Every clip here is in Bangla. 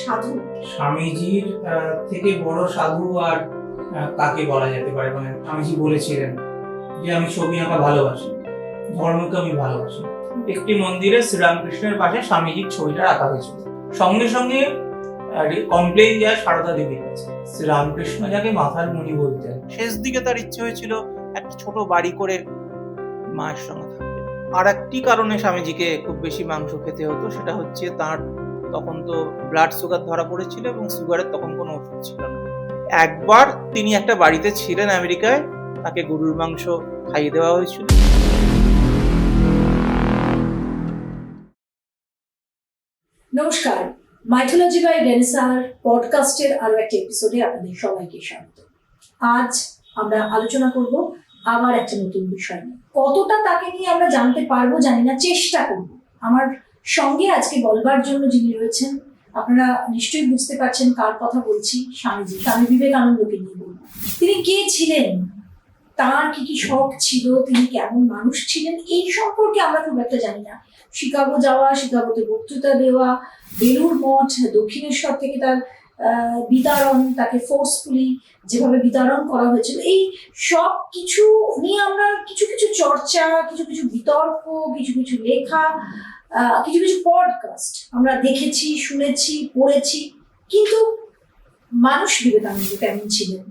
সাধু। স্বামীজির থেকে বড় সাধু আর কাকে বলা যেতে পারে? মানে স্বামীজি বলেছিলেন যে আমি ছবি আঁকা ভালোবাসি, ধর্মকে আমি ভালোবাসি। একটি মন্দিরে শ্রীরামকৃষ্ণের পাশে স্বামীজির ছবিটা রাখা হয়েছিল। সঙ্গে সঙ্গে কমপ্লেইন যায় সারদা দেবীর কাছে। শ্রীরামকৃষ্ণ যাকে মাথার মণি বলতেন, শেষ দিকে তার ইচ্ছে হয়েছিল একটা ছোট বাড়ি করে মায়ের সঙ্গে থাকবে। আর একটি কারণে স্বামীজিকে খুব বেশি মাংস খেতে হতো, সেটা হচ্ছে তার তখন তো ব্লাড সুগার ধরা পড়েছিল এবং সুগারের তখন কোনো ওষুধ ছিল না। একবার তিনি একটা বাড়িতে ছিলেন আমেরিকায়, তাকে গরুর মাংস খাইয়ে দেওয়া হয়েছিল। নমস্কার, মাইথোলজি বাই রেনেসার পডকাস্টের আরো একটা এপিসোডে আপনাদের সবাইকে স্বাগত। আজ আমরা আলোচনা করব আবার একটা নতুন বিষয় নিয়ে। কতটা তাকে নিয়ে আমরা জানতে পারবো জানি না, চেষ্টা করব। আমার সঙ্গে আজকে বলবার জন্য যিনি রয়েছেন, আপনারা নিশ্চয়ই বুঝতে পারছেন কার কথা বলছি। স্বামী বিবেকানন্দকে নিয়ে বলবো। তিনি কে ছিলেন, তার কি কি শখ ছিল, তিনি কেমন মানুষ ছিলেন, এই সম্পর্কে আমরা খুব একটা জানি না। শিকাগো যাওয়া, শিকাগোতে বক্তৃতা দেওয়া, বেলুড় মঠ, দক্ষিণেশ্বর থেকে তার বিতাড়ন, তাকে ফোর্সফুলি যেভাবে বিতাড়ন করা হয়েছিল, এই সব কিছু নিয়ে আমরা কিছু কিছু চর্চা, কিছু কিছু বিতর্ক, কিছু কিছু লেখা, কিছু কিছু পডকাস্ট আমরা দেখেছি, শুনেছি, পড়েছি। কিন্তু মানুষ বিবেকানন্দ কেমন ছিলেন,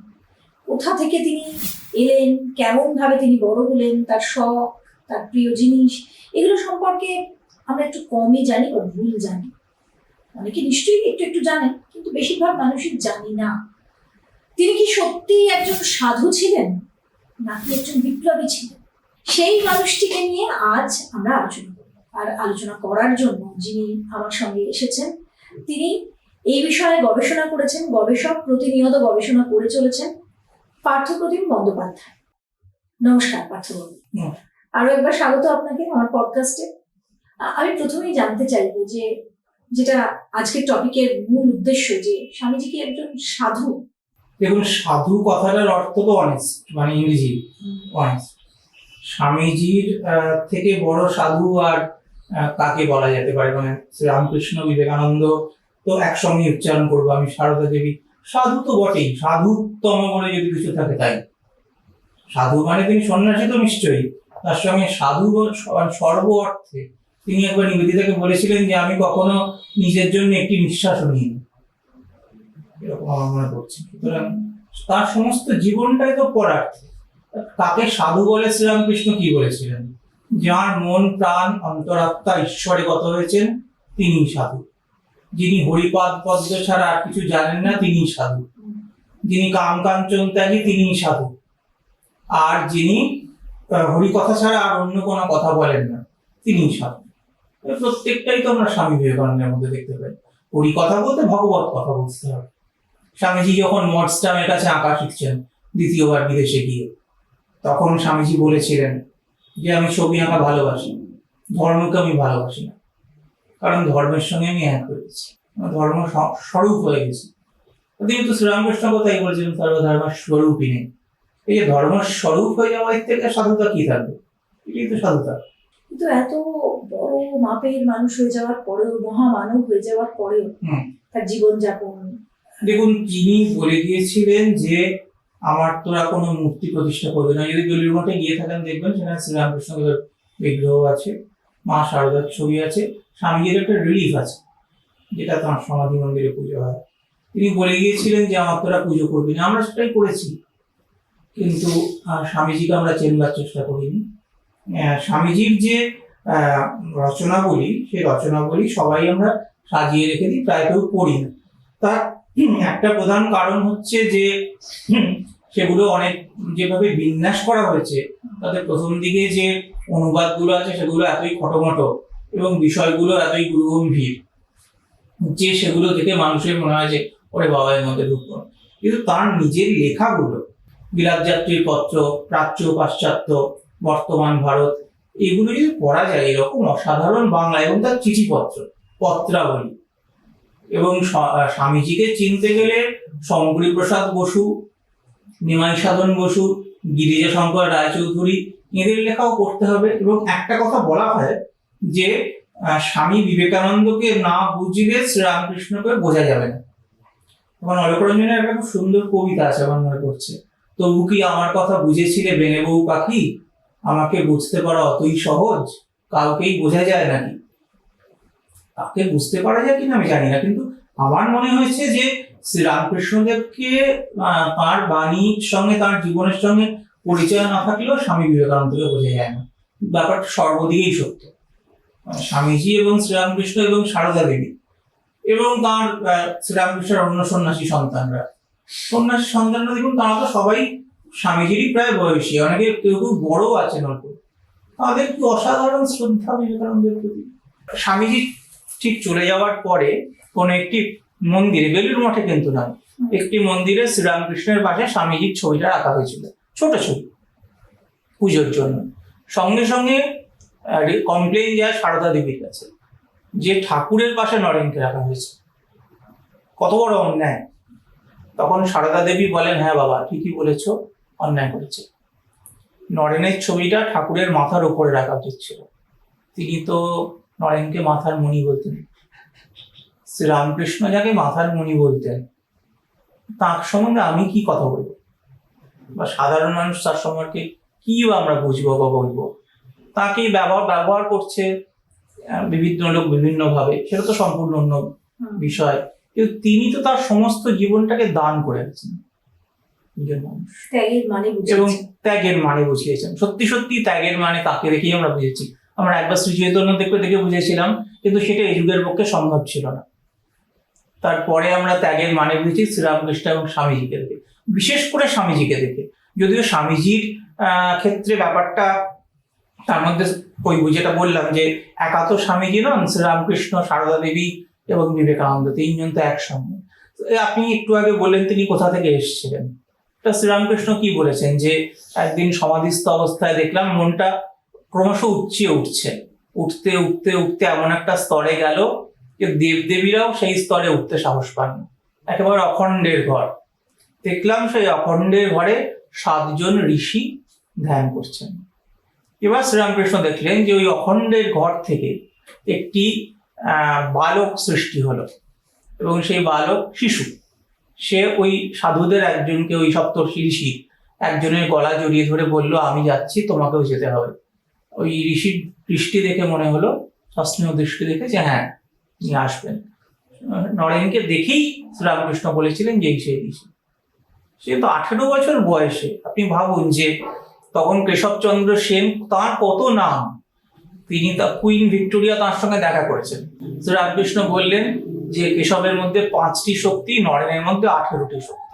কোথা থেকে তিনি এলেন, কেমন ভাবে তিনি বড় হলেন, তার শখ, তার প্রিয় জিনিস, এগুলো সম্পর্কে আমরা একটু কমই জানি বা ভুল জানি। অনেকে নিশ্চয়ই একটু একটু জানেন, কিন্তু বেশিরভাগ মানুষই জানি না। তিনি কি সত্যি একজন সাধু ছিলেন নাকি একজন বিপ্লবী ছিলেন, সেই মানুষটিকে নিয়ে আজ আমরা আলোচনা করব। আর আলোচনা করার জন্য যিনি আমার সঙ্গে এসেছেন, তিনি এই বিষয়ে গবেষণা করেছেন, গবেষক, প্রতিনিয়ত গবেষণা করে চলেছেন, পার্থপ্রতিম বন্দ্যোপাধ্যায়। নমস্কার পার্থবাবু, আরো একবার স্বাগত আপনাকে আমার পডকাস্টে। আমি প্রথমেই জানতে চাইবো যে, যেটা আজকের টপিকের মূল উদ্দেশ্য, যে স্বামীজি কি একজন সাধু? দেখুন, সাধু কথাটার অর্থ তো অনেস্ট, মানে ইংরেজি অনেস্ট। স্বামীজির থেকে বড় সাধু আর কাকে বলা যেতে পারে? মানে শ্রীরামকৃষ্ণ, বিবেকানন্দ তো একসঙ্গে উচ্চারণ করবো আমি, সারদা দেবী। সাধু তো বটেই, সাধুতম বলে যদি কিছু থাকে তাই। সাধু মানে তিনি সন্ন্যাসী তো নিশ্চয়ই, তার সঙ্গে সাধু সর্ব অর্থে। তিনি একবার নিবেদিতাকে বলেছিলেন যে আমি কখনো নিজের জন্য একটি নিঃশ্বাসও নিইনি, এরকম আমার মনে পড়ছে। সুতরাং তার সমস্ত জীবনটাই তো পরার্থে। তাকে সাধু বলে শ্রীরামকৃষ্ণ কি বলেছিলেন? যার মন প্রাণ অন্তরাত্মা ঈশ্বরে গত হয়েছেন তিনি সাধু। যিনি হরিপাদ পদ্ম ছাড়া আর কিছু জানেন না তিনি সাধু। যিনি কাম কাঞ্চন ত্যাগী তিনি সাধু। আর যিনি হরিকথা ছাড়া আর অন্য কোনো কথা বলেন না তিনি সাধু। প্রত্যেকটাই তো আমরা স্বামী বিবেকানন্দের মধ্যে দেখতে পাই। হরিকথা বলতে ভগবত কথা বুঝতে হবে। স্বামীজি যখন মঠস্টামের কাছে আঁকা শিখছেন দ্বিতীয়বার বিদেশে গিয়ে, তখন স্বামীজি বলেছিলেন যে আমি ছবি আঁকা ভালোবাসি, ধর্মকে আমি ভালোবাসি না, কারণ ধর্মের সঙ্গে আমি এক হয়ে গেছি, ধর্ম স্বরূপ হয়ে গেছি। তিনি তো শ্রীরামকৃষ্ণ কথাই বলেছিলেন, সর্বধর্মের স্বরূপই নেই। এই যে ধর্ম স্বরূপ হয়ে যাওয়ার থেকে সাধুতা কি থাকবে? এটাই তো সাধুতা। কিন্তু এত বড় মাপের মানুষ হয়ে যাওয়ার পরেও, মহামানব হয়ে যাওয়ার পরেও তার জীবনযাপন। দেখুন, তিনি বলে গিয়েছিলেন যে আমার তোরা কোনো মূর্তি প্রতিষ্ঠা করবে না। যদি বেলুড় মঠে গিয়ে থাকেন দেখবেন সেখানে শ্রীরামকৃষ্ণের বিগ্রহ আছে, মা শারদার ছবি আছে, স্বামীজির একটা রিলিফ আছে যেটা তাঁর সমাধি মন্দিরে পুজো হয়। তিনি বলে গিয়েছিলেন যে আমার তোরা পুজো করবি না। আমরা সেটাই করেছি, কিন্তু স্বামীজিকে আমরা চেনবার চেষ্টা করিনি। স্বামীজির যে রচনাবলী, সেই রচনাবলী সবাই আমরা সাজিয়ে রেখে দিই, প্রায় কেউ পড়ি না। তার একটা প্রধান কারণ হচ্ছে যে সেগুলো অনেক যেভাবে বিন্যাস করা হয়েছে, তাদের প্রথম দিকে যে অনুবাদগুলো আছে সেগুলো এতই খটোমটো এবং বিষয়গুলো এতই গুরুগম্ভীর যে সেগুলো দেখে মানুষের মনে হয় যে ওরে বাবা এর মধ্যে ঢুকবো। কিন্তু তার নিজের লেখাগুলো, বিলাতযাত্রীর পত্র, প্রাচ্য পাশ্চাত্য, বর্তমান ভারত, এগুলো যদি পড়া যায়, এরকম অসাধারণ বাংলা, এবং তার চিঠিপত্র, পত্রাবলী, এবং স্বামীজিকে চিনতে গেলে শঙ্করী প্রসাদ বসু, নিমাই সাধন বসু, গিরিজা শঙ্কর রায়চৌধুরী, এদের লেখাও পড়তে হবে। এবং একটা কথা বলা হয় যে স্বামী বিবেকানন্দকে না বুঝলে শ্রীরামকৃষ্ণকে বোঝা যাবে না। তখন অলোকরঞ্জনের একটা খুব সুন্দর কবিতা আছে আমার মনে পড়ছে, তবু কি আমার কথা বুঝেছিলে বেনে বউ পাখি, আমাকে বুঝতে পারা অতই সহজ, কাউকেই বোঝা যায় নাকি। তাকে বুঝতে পারা যায় কিনা আমি জানি না, কিন্তু আমার মনে হয়েছে যে শ্রীরামকৃষ্ণদেবকে তার বাণীর সঙ্গে তার জীবনের সঙ্গে পরিচয় না থাকলেও স্বামী বিবেকানন্দকে বোঝা যায় না। ব্যাপারটা সর্বদিকেই সত্য। স্বামীজি এবং শ্রীরামকৃষ্ণ এবং সারদা দেবী এবং তার শ্রীরামকৃষ্ণের অন্য সন্ন্যাসী সন্তানরা দেখুন, তারা তো সবাই স্বামীজিরই প্রায় বয়সী, অনেকে কেউ কেউ বড় আছেন অল্প। তাদের কি অসাধারণ শ্রদ্ধা বিবেকানন্দের প্রতি। স্বামীজি ঠিক চলে যাওয়ার পরে কোন একটি মন্দিরে, বেলুর মঠে কিন্তু নয়, একটি মন্দিরে শ্রীরামকৃষ্ণের পাশে স্বামীজির ছবিটা রাখা হয়েছিল, ছোট ছবি, পুজোর জন্য। সঙ্গে সঙ্গে কমপ্লেন যায় সারদা দেবীর কাছে যে ঠাকুরের পাশে নরেনকে রাখা হয়েছে, কত বড় অন্যায়। তখন সারদা দেবী বলেন, হ্যাঁ বাবা ঠিকই বলেছ, অন্যায় করেছে। নরেনের ছবিটা ঠাকুরের মাথার উপরে রাখা উচিত ছিল। তিনি তো নরেনকে মাথার মণি বলতেন, শ্রীরামকৃষ্ণ যাকে মাথার মণি বলতেন, তার সম্বন্ধে আমি কি কথা বলবো, বা সাধারণ মানুষ তার সম্পর্কে কি বা আমরা বুঝবো বা বলবো। তাকেই ব্যবহার করছে বিভিন্ন লোক বিভিন্ন ভাবে, সেটা তো সম্পূর্ণ অন্য বিষয়। কিন্তু তিনি তো তার সমস্ত জীবনটাকে দান করে গেছেন নিজের মানুষ, এবং ত্যাগের মানে বুঝিয়েছেন। সত্যি সত্যি ত্যাগের মানে তাকে দেখেই আমরা বুঝেছি। আমরা একবার শ্রী চৈতন্য দেখে বুঝেছিলাম, কিন্তু সেটা এই যুগের পক্ষে সম্ভব ছিল না। তারপরে আমরা ত্যাগের মানে বুঝেছি শ্রীরামকৃষ্ণ এবং স্বামীজিকে দেখে, বিশেষ করে স্বামীজিকে দেখে। যদিও স্বামীজির ক্ষেত্রে ব্যাপারটা তার মধ্যে ওই যেটা বললাম যে একা তো স্বামীজি নন, শ্রীরামকৃষ্ণ, সারদা দেবী এবং বিবেকানন্দ, তিনজন তো একসঙ্গে। আপনি একটু আগে বললেন তিনি কোথা থেকে এসেছিলেন। শ্রীরামকৃষ্ণ কি বলেছেন যে একদিন সমাধিস্থ অবস্থায় দেখলাম মনটা ক্রমশ উঠতে এমন একটা স্তরে গেল যে দেবদেবীরাও সেই স্তরে উঠতে সাহস পান। একেবারে অখণ্ডের ঘর দেখলাম, সেই অখণ্ডের ঘরে 7 জন ঋষি ধ্যান করছেন। এবার শ্রীরামকৃষ্ণ দেখলেন যে ওই অখণ্ডের ঘর থেকে একটি বালক সৃষ্টি হলো, এবং সেই বালক শিশু। সে ওই সাধুদের একজনকে, ওই সপ্তর্ষি ঋষি একজনের গলা জড়িয়ে ধরে বলল, আমি যাচ্ছি, তোমাকেও যেতে হবে। ওই ঋষির দৃষ্টি দেখে মনে হলো, সস্নেহ দৃষ্টি দেখে, যে হ্যাঁ তিনি আসবেন। নরেনকে দেখেই শ্রীরামকৃষ্ণ বলেছিলেন যে সেই ঋষি। সে তো 18 বছর বয়সে। আপনি ভাবুন যে তখন কেশবচন্দ্র সেন, তার কত নাম, তিনি কুইন ভিক্টোরিয়া তার সঙ্গে দেখা করেছেন। শ্রীরামকৃষ্ণ বললেন যে কেশবের মধ্যে 5টি শক্তি, নরেনের মধ্যে 18টি শক্তি।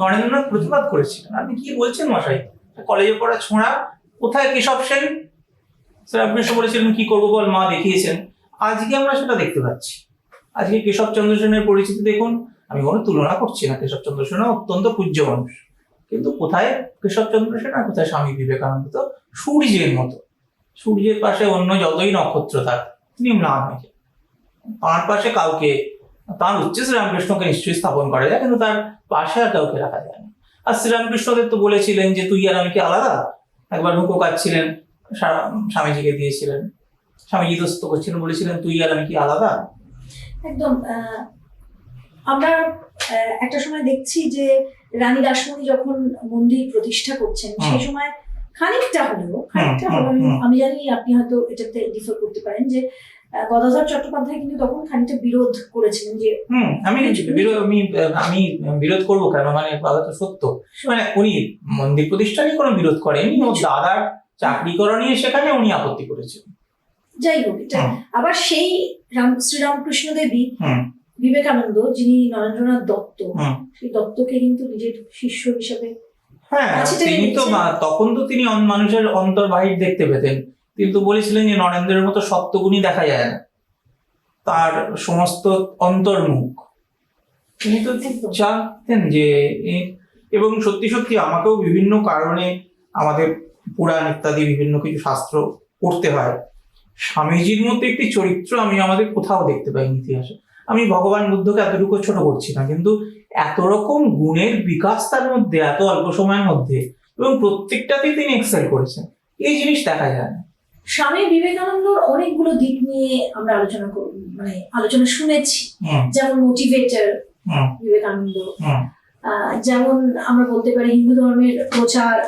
নরেন্দ্রনাথ প্রতিবাদ করেছিলেন, আপনি কি বলছেন মশাই, কলেজে পড়া ছোঁড়া, কোথায় কেশব সেন? শ্রীরামকৃষ্ণ বলেছিলেন, কি করবো বল, মা দেখিয়েছেন। আজকে আমরা সেটা দেখতে পাচ্ছি। আজকে কেশবচন্দ্র সেনের পরিচিতি দেখুন। আমি কোনো তুলনা করছি না, কেশবচন্দ্র সেন অত্যন্ত পূজ্য মানুষ, কিন্তু কোথায় কেশবচন্দ্র সেন আর কোথায় স্বামী বিবেকানন্দ? তো সূর্যের মতো, সূর্যের পাশে অন্য যতই নক্ষত্র থাক তিনি ম্লান হয়ে যায়, তার পাশে কাউকে, তার উচ্চে শ্রীরামকৃষ্ণকে নিশ্চয়ই স্থাপন করা যায়, কিন্তু তার পাশে আর কাউকে রাখা যায় না। আর শ্রীরামকৃষ্ণদেব তো বলেছিলেন যে তুই আর আমি কি আলাদা। একবার হুঁকো কাটছিলেন, স্বামীজিকে দিয়েছিলেন, স্বামীজি দোস্ত করছিলেন, বলেছিলেন তুই আর আমি কি আলাদা। একদম। আমরা একটা সময় দেখছি যে রানী রাসমণি যখন মন্দির প্রতিষ্ঠা করছেন, সেই সময় খানিকটা হলেও আমি জানি আপনি হয়তো এটাতে ডিফার করতে পারেন, যে গদাধর চট্টোপাধ্যায় কিন্তু তখন খানিকটা বিরোধ করেছিলেন। যে আমি বিরোধ করবো কেন, মানে কথা তো সত্য। মানে উনি মন্দির প্রতিষ্ঠা নিয়ে কোনো বিরোধ করেননি, ও দাদার চাকরিকরণ নিয়ে সেখানে উনি আপত্তি করেছেন। যাই হোক, এটা আবার সেই শ্রীরামকৃষ্ণ দেবী বিবেকানন্দ, যিনি নরেন্দ্রনাথ দত্ত, সেই দত্তকে কিন্তু নিজের শিষ্য হিসেবে, হ্যাঁ তিনি তো তখন তো তিনি মানুষের অন্তর্বাহির দেখতে পেতেন, কিন্তু বলেছিলেন যে নরেন্দ্রের মতো সত্যগুণই দেখা যায় না, তার সমস্ত অন্তর্মুখ। তিনি তো জানতেন যে, এবং সত্যি সত্যি আমাকেও বিভিন্ন কারণে আমাদের পুরাণ ইত্যাদি বিভিন্ন কিছু শাস্ত্র পড়তে হয়। স্বামীজির মধ্যে একটি চরিত্র আমি আমাদের কোথাও দেখতে পাইনি ইতিহাসে। আমি ভগবান বুদ্ধকে এতটুকু ছোট করছি না, কিন্তু এত রকম গুণের বিকাশ তার মধ্যে এত অল্প সময়ের মধ্যে, এবং প্রত্যেকটাতেই তিনি এক্সেল করেছেন, এই জিনিস দেখা যায় না। স্বামী বিবেকানন্দর অনেকগুলো দিক নিয়ে আমরা আলোচনা শুনেছি, হুম, যেমন মোটিভেটর হুম, বিবেকানন্দ, হুম, যেমন আমরা বলতে পারি হিন্দু ধর্মের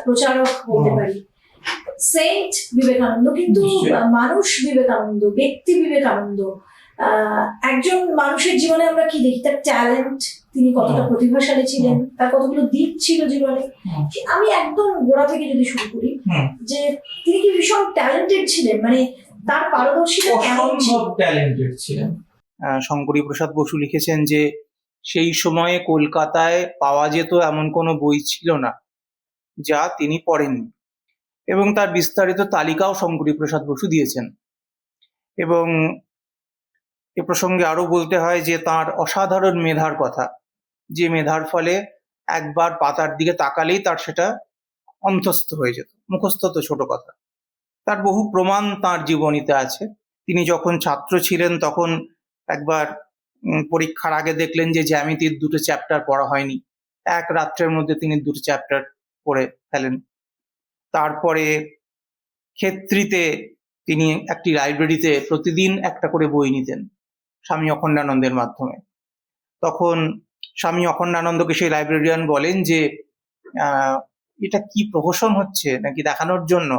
প্রচারক বলতে হুম। পারি সেন্ট বিবেকানন্দ, কিন্তু নিশ্চয়ই। মানুষ বিবেকানন্দ, ব্যক্তি বিবেকানন্দ, একজন মানুষের জীবনে আমরা কি দেখি, তার ট্যালেন্ট, তিনি কতটা হুম। প্রতিভাশালী ছিলেন, তার কতগুলো দিক ছিল জীবনে। হুম। আমি একদম গোড়া থেকে যদি শুরু করি, হুম। যে তিনি কি ভীষণ ট্যালেন্টেড ছিলেন, মানে তার পারদর্শিতা কেমন ছিল? অসম্ভব ট্যালেন্টেড ছিলেন। শঙ্করী প্রসাদ বসু লিখেছেন যে সেই সময়ে কলকাতায় পাওয়া যেত এমন কোনো বই ছিল না যা তিনি পড়েননি, এবং তার বিস্তারিত তালিকাও শঙ্করী প্রসাদ বসু দিয়েছেন। এবং এ প্রসঙ্গে আরো বলতে হয় যে তার অসাধারণ মেধার কথা, যে মেধার ফলে একবার পাতার দিকে তাকালেই তার সেটা অন্তস্থ হয়ে যেত। মুখস্থ তো ছোট কথা, তার বহু প্রমাণ তার জীবনীতে আছে। তিনি যখন ছাত্র ছিলেন তখন একবার পরীক্ষার আগে দেখলেন যে জ্যামিতির 2টো চ্যাপ্টার পড়া হয়নি, এক রাত্রের মধ্যে তিনি 2টো চ্যাপ্টার পড়ে ফেলেন। তারপরে ক্ষেত্রীতে তিনি একটি লাইব্রেরিতে প্রতিদিন একটা করে বই নিতেন স্বামী অখণ্ডানন্দের মাধ্যমে। তখন স্বামী অখণ্ডানন্দকে সেই লাইব্রেরিয়ান বলেন যে আহ, এটা কি প্রহসন হচ্ছে নাকি দেখানোর জন্য,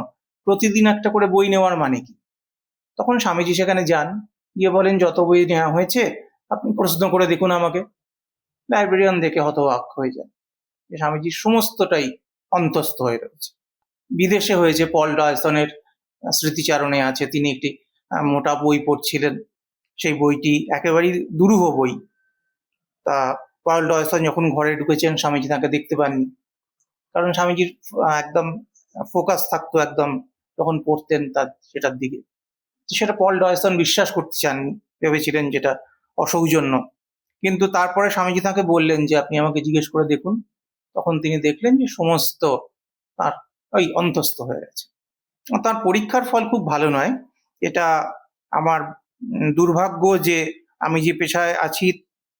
প্রতিদিন একটা করে বই নেওয়ার মানে কি? তখন স্বামীজি সেখানে যান, গিয়ে বলেন যত বই নেওয়া হয়েছে আপনি প্রশ্ন করে দেখুন আমাকে। লাইব্রেরিয়ান দেখে হতবাক হয়ে যান যে স্বামীজির সমস্তটাই অন্তস্থ হয়ে রয়েছে। বিদেশে হয়েছে, পল ডয়সনের স্মৃতিচারণে আছে, তিনি একটি মোটা বই পড়ছিলেন, সেই বইটি একেবারেই দুরূহ বই। তা পল ডয়সন যখন ঘরে ঢুকেছেন স্বামীজি তাকে দেখতে পাননি, কারণ স্বামীজির একদম ফোকাস থাকতো একদম যখন পড়তেন তার সেটার দিকে। সেটা পল ডয়সন বিশ্বাস করতে চাননি, ভেবেছিলেন যেটা অসৌজন্য। কিন্তু তারপরে স্বামীজি তাকে বললেন যে আপনি আমাকে জিজ্ঞেস করে দেখুন, তখন তিনি দেখলেন যে সমস্ত তার ওই অন্তস্থ হয়ে গেছে। তার পরীক্ষার ফল খুব ভালো নয়, এটা আমার দুর্ভাগ্য যে আমি যে পেশায় আছি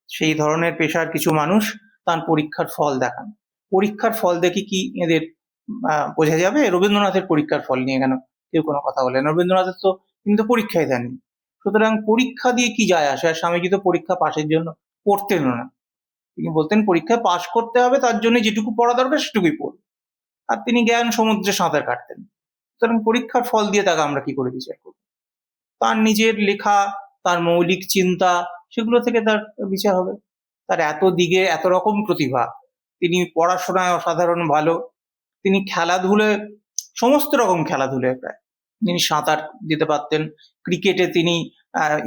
সেই ধরনের পেশার কিছু মানুষ তার পরীক্ষার ফল দেখান। পরীক্ষার ফল দেখে কি এদের বোঝা যাবে? রবীন্দ্রনাথের পরীক্ষার ফল নিয়ে কেন কেউ কোনো কথা বলেন? রবীন্দ্রনাথের তো কিন্তু পরীক্ষায় দেননি, সুতরাং পরীক্ষা দিয়ে কি যায় আসে? আর স্বামীজি তো পরীক্ষা পাশের জন্য পড়তেনও না, তিনি বলতেন পরীক্ষায় পাশ করতে হবে, তার জন্য যেটুকু পড়া দরকার সেটুকুই পড়ুন। আর তিনি জ্ঞান সমুদ্রে সাঁতার কাটতেন, সুতরাং পরীক্ষার ফল দিয়ে তাকে আমরা কি করে বিচার করব? তার নিজের লেখা, তার মৌলিক চিন্তা, সেগুলো থেকে তার বিচার হবে। তার এত দিকে এত রকম প্রতিভা, তিনি পড়াশোনায় অসাধারণ ভালো, তিনি খেলাধুলায় সমস্ত রকম খেলাধুলায় প্রায় তিনি সাঁতার দিতে পারতেন। ক্রিকেটে তিনি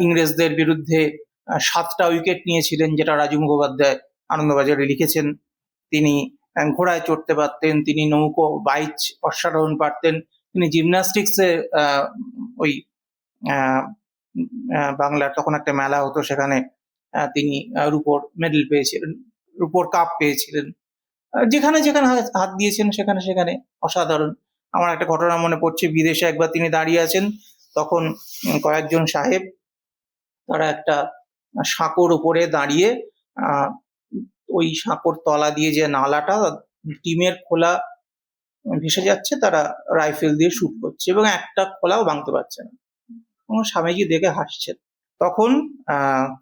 ইংরেজদের বিরুদ্ধে 7টা উইকেট নিয়েছিলেন, যেটা রাজু মুখোপাধ্যায় আনন্দবাজারে লিখেছেন। তিনি ঘোড়ায় চড়তে পারতেন, তিনি নৌকো বাইচ অশ্বারোহণ পারতেন, তিনি জিমন্যাস্টিক্সে ওই আহ, বাংলার তখন একটা মেলা হতো সেখানে তিনি রুপোর মেডেল পেয়েছিলেন, রুপোর কাপ পেয়েছিলেন। যেখানে যেখানে হাত দিয়েছেন সেখানে সেখানে অসাধারণ। আমার একটা ঘটনা মনে পড়ছে, বিদেশে একবার তিনি দাঁড়িয়ে আছেন, তখন কয়েকজন সাহেব তারা একটা সাঁকোর উপরে দাঁড়িয়ে আহ ওই সাঁকোর তলা দিয়ে যে নালাটা ডিমের খোলা ভেসে যাচ্ছে, তারা রাইফেল দিয়ে শুট করছে এবং একটা খোলাও ভাঙতে পারছে না। এবং স্বামীজি দেখে হাসছেন। তখন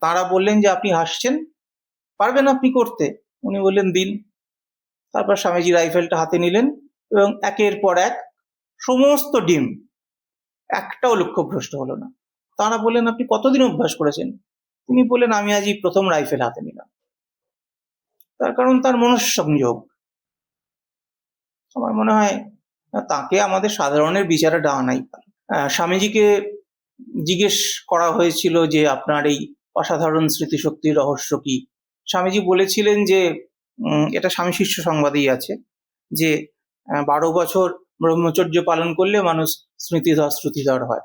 তারা বললেন যে আপনি হাসছেন, পারবেন আপনি করতে? উনি বললেন দিন। তারপর স্বামীজি রাইফেলটা হাতে নিলেন এবং একের পর এক সমস্ত ডিম, একটাও লক্ষ্যভ্রষ্ট হলো না। তারা বললেন আপনি কতদিন অভ্যাস করেছেন? তিনি বললেন আমি আজই প্রথম রাইফেল হাতে নিলাম। তার কারণ তার মনঃসংযোগ। আমার মনে হয় তাকে আমাদের সাধারণের বিচারে দেওয়া নাই। স্বামীজিকে জিজ্ঞেস করা হয়েছিল যে আপনার এই অসাধারণ স্মৃতিশক্তির রহস্য কি? স্বামীজি বলেছিলেন যে এটা স্বামী শিষ্য সংবাদেই আছে যে 12 বছর ব্রহ্মচর্য পালন করলে মানুষ স্মৃতিধর শ্রুতিধর হয়।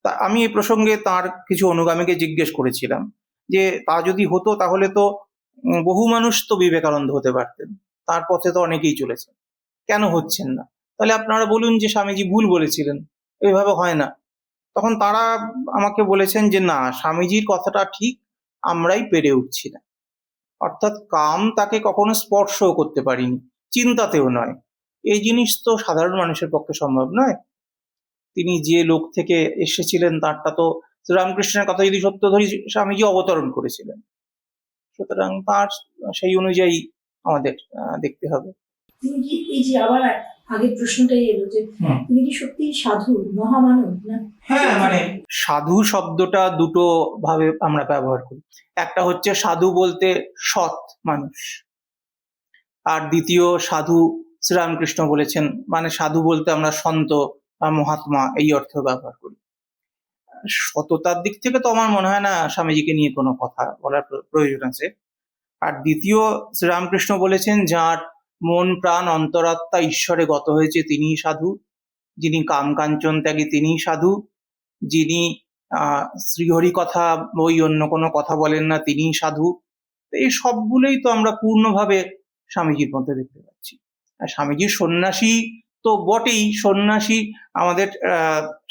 তা আমি এই প্রসঙ্গে তার কিছু অনুগামীকে জিজ্ঞেস করেছিলাম যে তা যদি হতো তাহলে তো বহু মানুষ তো বিবেকানন্দ হতে পারতেন, তার পথে তো অনেকেই চলেছে, কেন হচ্ছেন না? তাহলে আপনারা বলুন যে স্বামীজি ভুল বলেছিলেন, এইভাবে হয় না। তখন তারা আমাকে বলেছেন যে না, স্বামীজির কথাটা ঠিক, আমরাই পেরে উঠছি না। অর্থাৎ কাম তাকে কখনো স্পর্শও করতে পারিনি, চিন্তাতেও নয়। এই জিনিস তো সাধারণ মানুষের পক্ষে সম্ভব নয়। তিনি যে লোক থেকে এসেছিলেন তারটা তো শ্রীরামকৃষ্ণের কথা যদি সত্য ধরি, স্বামীজি অবতরণ করেছিলেন। সুতরাং তার সেই অনুযায়ী আমাদের দেখতে হবে। তিনি কি এই যে আবার আগের প্রশ্নটাই এলো যে তিনি কি সত্যি সাধু, মহামানব না? হ্যাঁ, মানে সাধু শব্দটা দুটো ভাবে আমরা ব্যবহার করি। একটা হচ্ছে সাধু বলতে সৎ মানুষ, আর দ্বিতীয় সাধু শ্রীরামকৃষ্ণ বলেছেন, মানে সাধু বলতে আমরা সন্ত বা মহাত্মা এই অর্থ ব্যবহার করি। সততার দিক থেকে তো আমার মনে হয় না স্বামীজিকে নিয়ে কোনো কথা বলার প্রয়োজন আছে। আর দ্বিতীয়, শ্রীরামকৃষ্ণ বলেছেন যার মন প্রাণ অন্তরাত্মা ঈশ্বরে গত হয়েছে তিনিই সাধু, যিনি কাম কাঞ্চন ত্যাগী তিনিই সাধু, যিনি শ্রীহরি কথা ওই অন্য কোনো কথা বলেন না তিনিই সাধু। এই সবগুলোই তো আমরা পূর্ণভাবে স্বামীজির মধ্যে দেখতে পাচ্ছি। আর স্বামীজির সন্ন্যাসী তো বটেই, সন্ন্যাসী আমাদের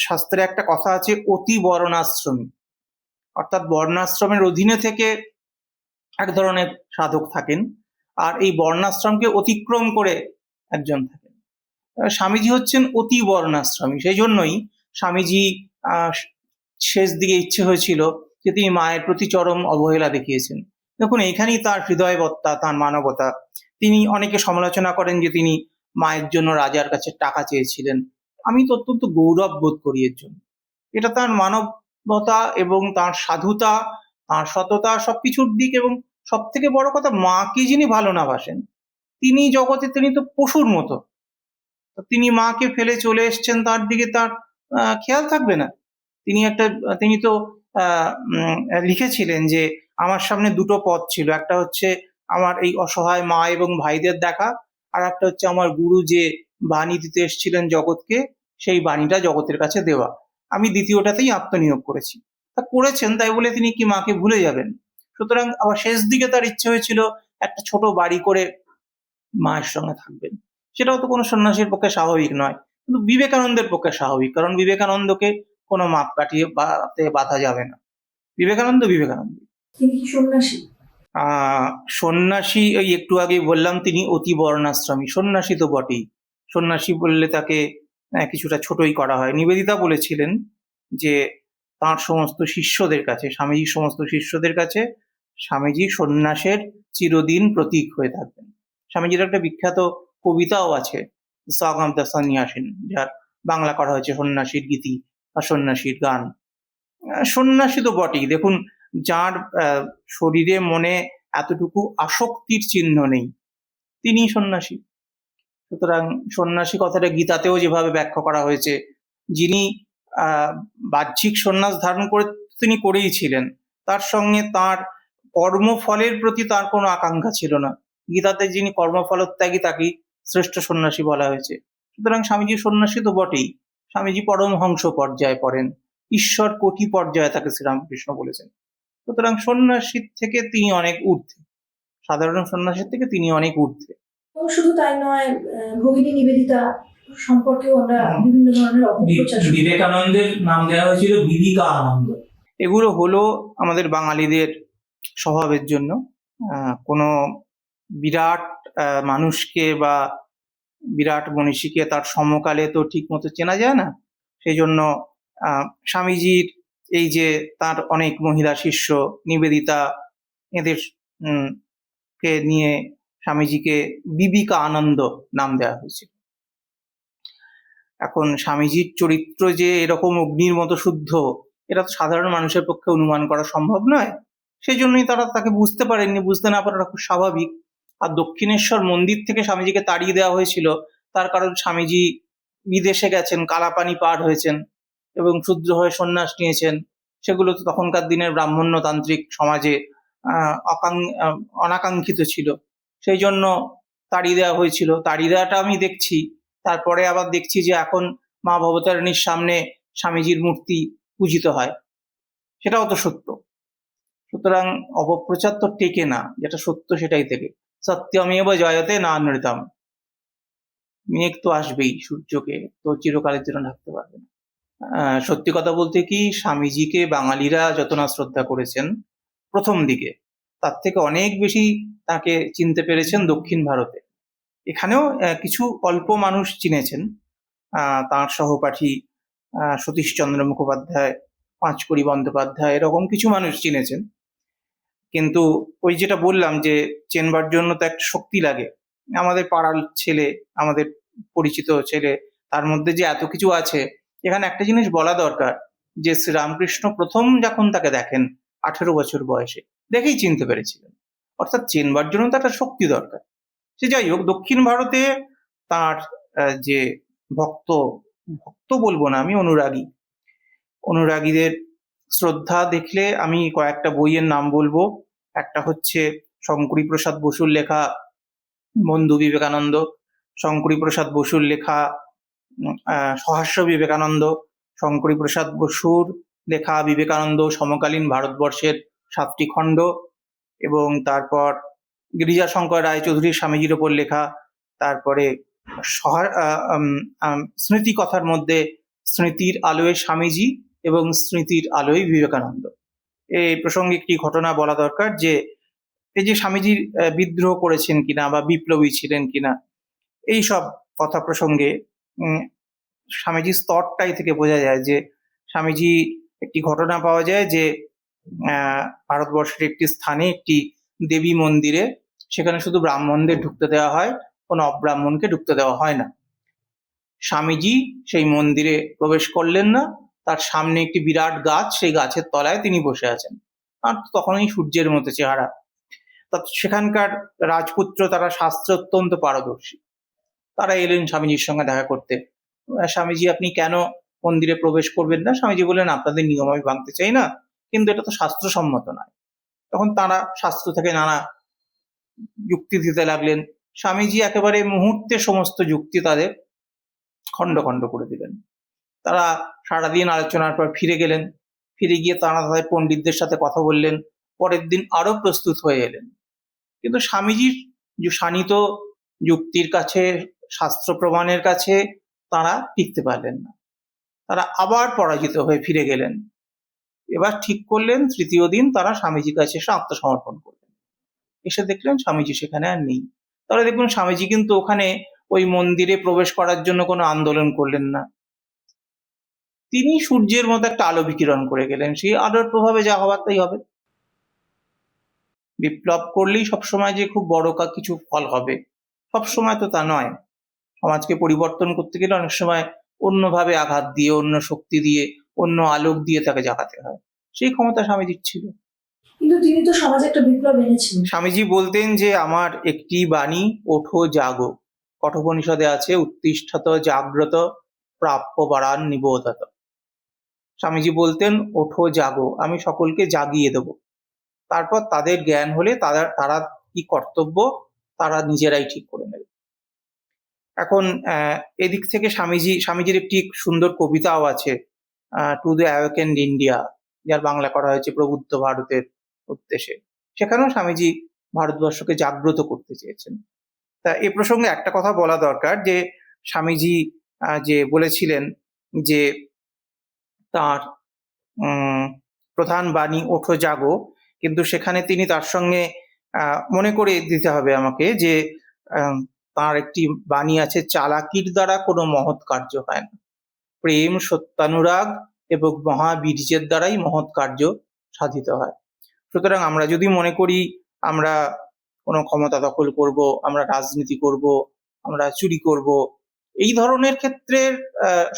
শাস্ত্রে একটা কথা আছে, অতি বর্ণাশ্রমী, অর্থাৎ বর্ণাশ্রমের অধীনে থেকে এক ধরনের সাধক থাকেন, আর এই বর্ণাশ্রমকে অতিক্রম করে একজন থাকেন। স্বামীজি হচ্ছেন অতি বর্ণাশ্রমী। সেই জন্যই স্বামীজি শেষ দিকে ইচ্ছে হয়েছিল যে তিনি মায়ের প্রতি চরম অবহেলা দেখিয়েছেন। দেখুন, এইখানেই তার হৃদয়বত্তা, তার মানবতা। তিনি অনেকে সমালোচনা করেন যে তিনি মায়ের জন্য রাজার কাছে টাকা চেয়েছিলেন। আমি তো অত্যন্ত গৌরব বোধ করি এর জন্য। এটা তার মানবতা এবং তার সাধুতা, তার সততা, সবকিছুর দিক। এবং সব থেকে বড় কথা, মাকে যিনি ভালো না বাসেন তিনি জগতে, তিনি তো পশুর মতো। তিনি মাকে ফেলে চলে এসছেন, তার দিকে তার খেয়াল থাকবে না? তিনি তো লিখেছিলেন যে আমার সামনে দুটো পথ ছিল, একটা হচ্ছে আমার এই অসহায় মা এবং ভাইদের দেখা, আর একটা হচ্ছে আমার গুরু যে বাণী দিতে এসেছিলেন জগৎকে, সেই বাণীটা জগতের কাছে দেওয়া। আমি দ্বিতীয়টাতেই আত্মনিয়োগ করেছি। তা করেছেন, তাই বলে তিনি কি মাকে ভুলে যাবেন? সুতরাং আবার শেষ দিকে তার ইচ্ছে হয়েছিল একটা ছোট বাড়ি করে মায়ের সঙ্গে থাকবেন। সেটাও তো কোনো সন্ন্যাসীর পক্ষে স্বাভাবিক নয়, কিন্তু বিবেকানন্দের পক্ষে স্বাভাবিক, কারণ বিবেকানন্দকে কোনো মাপ কাটিয়ে বাঁধা যাবে না। বিবেকানন্দ। তিনি কি সন্ন্যাসী? সন্ন্যাসী ওই একটু আগেই বললাম, তিনি অতি বর্ণাশ্রমী। সন্ন্যাসী তো বটেই। সন্ন্যাসী বললে তাকে কিছুটা ছোটই করা হয়। নিবেদিতা বলেছিলেন যে তার সমস্ত শিষ্যদের কাছে, স্বামীজির সমস্ত শিষ্যদের কাছে স্বামীজি সন্ন্যাসের চিরদিন প্রতীক হয়ে থাকবেন। স্বামীজির একটা বিখ্যাত কবিতাও আছে, সং অফ দ্য সন্ন্যাসিন, যার বাংলা করা হয়েছে সন্ন্যাসীর গীতি বা সন্ন্যাসীর গান। সন্ন্যাসী তো বটেই। দেখুন, যার শরীরে মনে এতটুকু আসক্তির চিহ্ন নেই তিনি সন্ন্যাসী। সুতরাং সন্ন্যাসী কথাটা গীতাতেও যেভাবে ব্যাখ্যা করা হয়েছে, যিনি বাহ্যিক সন্ন্যাস ধারণ করে তিনি করেই ছিলেন, তার সঙ্গে তার কর্মফলের প্রতি তার কোনো আকাঙ্ক্ষা ছিল না। গীতাতে যিনি কর্মফলত্যাগী তাকেই শ্রেষ্ঠ সন্ন্যাসী বলা হয়েছে। সুতরাং স্বামীজি সন্ন্যাসী তো বটেই। স্বামীজি পরমহংস পর্যায়ে পড়েন, ঈশ্বর কোটি পর্যায়ে তাকে শ্রীরামকৃষ্ণ বলেছেন। সুতরাং সন্ন্যাসীর থেকে তিনি অনেক ঊর্ধ্বে, সাধারণ সন্ন্যাসীর থেকে তিনি অনেক ঊর্ধ্বে। শুধু তাই নয়, ভগিনী নিবেদিতা সম্পর্কেও আমরা বিভিন্ন ধরনের অপপ্রচার। বিবেকানন্দের নাম দেওয়া হয়েছিল বিবিকা আনন্দ। এগুলো হলো আমাদের বাঙালিদের স্বভাবের জন্য। কোনো বিরাট মানুষকে বা বিরাট মনীষীকে তার সমকালে তো ঠিক মতো চেনা যায় না। সেই জন্য স্বামীজির এই যে তার অনেক মহিলা শিষ্য, নিবেদিতা, এদের কে নিয়ে স্বামীজিকে বিবিকা আনন্দ নাম দেওয়া হয়েছিল। এখন স্বামীজির চরিত্র যে এরকম অগ্নির মতো শুদ্ধ, এটা তো সাধারণ মানুষের পক্ষে অনুমান করা সম্ভব নয়। সেই জন্যই তারা তাকে বুঝতে পারেননি। বুঝতে না পারাটা খুব স্বাভাবিক। আর দক্ষিণেশ্বর মন্দির থেকে স্বামীজিকে তাড়িয়ে দেওয়া হয়েছিল, তার কারণ স্বামীজি বিদেশে গেছেন, কালাপানি পার হয়েছেন এবং শূদ্র হয়ে সন্ন্যাস নিয়েছেন। সেগুলো তো তখনকার দিনের ব্রাহ্মণ্যতান্ত্রিক সমাজে অনাকাঙ্ক্ষিত ছিল। সেই জন্য তাড়িয়ে দেওয়া হয়েছিল। তাড়িয়ে দেওয়াটা আমি দেখছি, তারপরে আবার দেখছি যে এখন মা ভবতারিণীর সামনে স্বামীজির মূর্তি পূজিত হয়, সেটাও তো সত্য। সুতরাং অপপ্রচার তো টেকে না, যেটা সত্য সেটাই থেকে। সত্যমেব জয়তে না নৃতম। মেঘ তো আসবেই, সূর্যকে তো চিরকালের জন্য ঢাকতে পারবে না। সত্যি কথা বলতে কি, স্বামীজিকে বাঙালিরা যত না শ্রদ্ধা করেছেন প্রথম দিকে, তার থেকে অনেক বেশি তাকে চিনতে পেরেছেন দক্ষিণ ভারতে। এখানেও কিছু অল্প মানুষ চিনেছেন, তাঁর সহপাঠী সতীশচন্দ্র মুখোপাধ্যায়, পাঁচকড়ি বন্দ্যোপাধ্যায়, এরকম কিছু মানুষ চিনেছেন। কিন্তু ওই যেটা বললাম যে চেনবার জন্য তো একটা শক্তি লাগে। আমাদের পাড়ার ছেলে, আমাদের পরিচিত ছেলে, তার মধ্যে যে এত কিছু আছে। এখানে একটা জিনিস বলা দরকার, যে শ্রীরামকৃষ্ণ প্রথম যখন তাকে দেখেন 18 বছর বয়সে, দেখেই চিনতে পেরেছিলেন। অর্থাৎ চেনবার জন্য তো একটা শক্তি দরকার। সে যাই হোক, দক্ষিণ ভারতে তার যে ভক্ত, ভক্ত বলবো না আমি, অনুরাগীদের শ্রদ্ধা দেখলে আমি কয়েকটা বইয়ের নাম বলবো। একটা হচ্ছে শঙ্করী প্রসাদ বসুর লেখা বন্ধু বিবেকানন্দ, শঙ্করী প্রসাদ বসুর লেখা সহাস্য বিবেকানন্দ, শঙ্করী প্রসাদ বসুর লেখা বিবেকানন্দ সমকালীন ভারতবর্ষের 7টি খণ্ড, এবং তারপর গিরিজাশঙ্কর রায়চৌধুরীর স্বামীজির ওপর লেখা, তারপরে স্মৃতি কথার মধ্যে স্মৃতির আলোয় স্বামীজি এবং স্মৃতির আলোয় বিবেকানন্দ। এই প্রসঙ্গে একটি ঘটনা বলা দরকার, যে এই যে স্বামীজির বিদ্রোহ করেছেন কিনা বা বিপ্লবী ছিলেন কিনা, এই সব কথা প্রসঙ্গে স্বামীজির স্তরটাই থেকে বোঝা যায় যে স্বামীজি একটি ঘটনা পাওয়া যায় যে ভারতবর্ষের একটি স্থানে একটি দেবী মন্দিরে, সেখানে শুধু ব্রাহ্মণদের ঢুকতে দেওয়া হয়, কোনো অব্রাহ্মণকে ঢুকতে দেওয়া হয় না। স্বামীজি সেই মন্দিরে প্রবেশ করলেন না, তার সামনে একটি বিরাট গাছ, সেই গাছের তলায় তিনি বসে আছেন, আর তখনই সূর্যের মতো চেহারা। সেখানকার রাজপুত্র, তারা শাস্ত্রে অত্যন্ত পারদর্শী, তারা এলেন স্বামীজির সঙ্গে দেখা করতে। স্বামীজি, আপনি কেন মন্দিরে প্রবেশ করবেন না? স্বামীজি বললেন, আপনাদের নিয়ম আমি ভাঙতে চাই না, কিন্তু এটা তো শাস্ত্রসম্মত নয়। তখন তারা শাস্ত্র থেকে নানা যুক্তি দিতে লাগলেন। স্বামীজি একেবারে মুহূর্তে সমস্ত যুক্তি তাদের খণ্ড খণ্ড করে দিলেন। তারা সারাদিন আলোচনার পর ফিরে গেলেন। ফিরে গিয়ে তারা তাদের পণ্ডিতদের সাথে কথা বললেন। পরের দিন আরো প্রস্তুত হয়ে এলেন। কিন্তু স্বামীজির যে শানিত যুক্তির কাছে, শাস্ত্র প্রমাণের কাছে তারা টিকতে পারলেন না। তারা আবার পরাজিত হয়ে ফিরে গেলেন। এবার ঠিক করলেন তৃতীয় দিন তারা স্বামীজির কাছে এসে আত্মসমর্পণ করলেন। এসে দেখলেন স্বামীজি সেখানে আর নেই। তাহলে দেখুন, স্বামীজি কিন্তু ওখানে ওই মন্দিরে প্রবেশ করার জন্য কোনো আন্দোলন করলেন না। তিনি সূর্যের মতো একটা আলো বিকিরণ করে গেলেন, সেই আলোর প্রভাবে যা হবার তাই হবে। বিপ্লব করলেই সবসময় যে খুব বড় কিছু ফল হবে, সবসময় তো তা নয়। সমাজকে পরিবর্তন করতে গেলে অনেক সময় অন্যভাবে আঘাত দিয়ে, অন্য শক্তি দিয়ে, অন্য আলোক দিয়ে তাকে জাগাতে হয়। সেই ক্ষমতা স্বামীজির ছিল। কিন্তু তিনি তো সমাজে একটা বিপ্লব এনেছিলেন। স্বামীজি বলতেন যে আমার একটি বাণী, ওঠো জাগো। কঠোপনিষদে আছে, উত্তিষ্ঠত জাগ্রত প্রাপ্য বারান নিবোধত। স্বামীজি বলতেন, ওঠো জাগো, আমি সকলকে জাগিয়ে দেব। তারপর তাদের জ্ঞান হলে তারা কি কর্তব্য তারা নিজেরাই ঠিক করে নেবে। এখন এদিক থেকে স্বামীজির একটি সুন্দর কবিতাও আছে, টু দ্য অ্যাওয়েকেন্ড ইন্ডিয়া, যার বাংলা করা হয়েছে প্রবুদ্ধ ভারতের উদ্দেশ্যে। সেখানেও স্বামীজি ভারতবর্ষকে জাগ্রত করতে চেয়েছেন। তা এ প্রসঙ্গে একটা কথা বলা দরকার, যে স্বামীজি যে বলেছিলেন যে তার প্রধান বাণী ওঠো জাগো, কিন্তু সেখানে তিনি তার সঙ্গে মনে করে দিতে হবে আমাকে যে তার একটি বাণী আছে, চালাকির দ্বারা কোনো মহৎ কার্য হয় না, প্রেম, সত্যানুরাগ এবং মহাবীর্যের দ্বারাই মহৎ কার্য সাধিত হয়। সুতরাং আমরা যদি মনে করি আমরা কোনো ক্ষমতা দখল করব, আমরা রাজনীতি করব, আমরা চুরি করব, এই ধরনের ক্ষেত্রে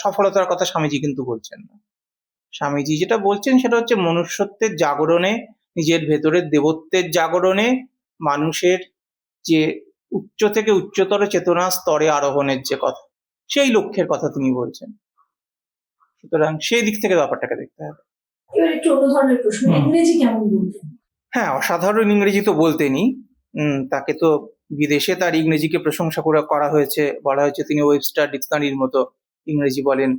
সফলতার কথা স্বামীজি কিন্তু বলছেন না। স্বামীজি যেটা বলছেন সেটা হচ্ছে মনুষ্যত্বের জাগরণে, নিজের ভেতরের দেবত্বের জাগরণে, মানুষের যে উচ্চ থেকে উচ্চতর চেতনা স্তরে আরোহণের যে কথা, সেই লক্ষ্যের কথা তিনি বলছেন। সুতরাং সেই দিক থেকে ব্যাপারটাকে দেখতে হবে। এবার একটু অন্য ধরনের প্রশ্ন, ইংরেজি কেমন বলতেন? হ্যাঁ, অসাধারণ ইংরেজি তো বলতেনই। তাকে তো বিদেশে তার ইংরেজিকে প্রশংসা করা হয়েছে, বলা হয়েছে তিনি ওয়েবস্টার ডিকশনারির মতো ইংরেজি বলেন।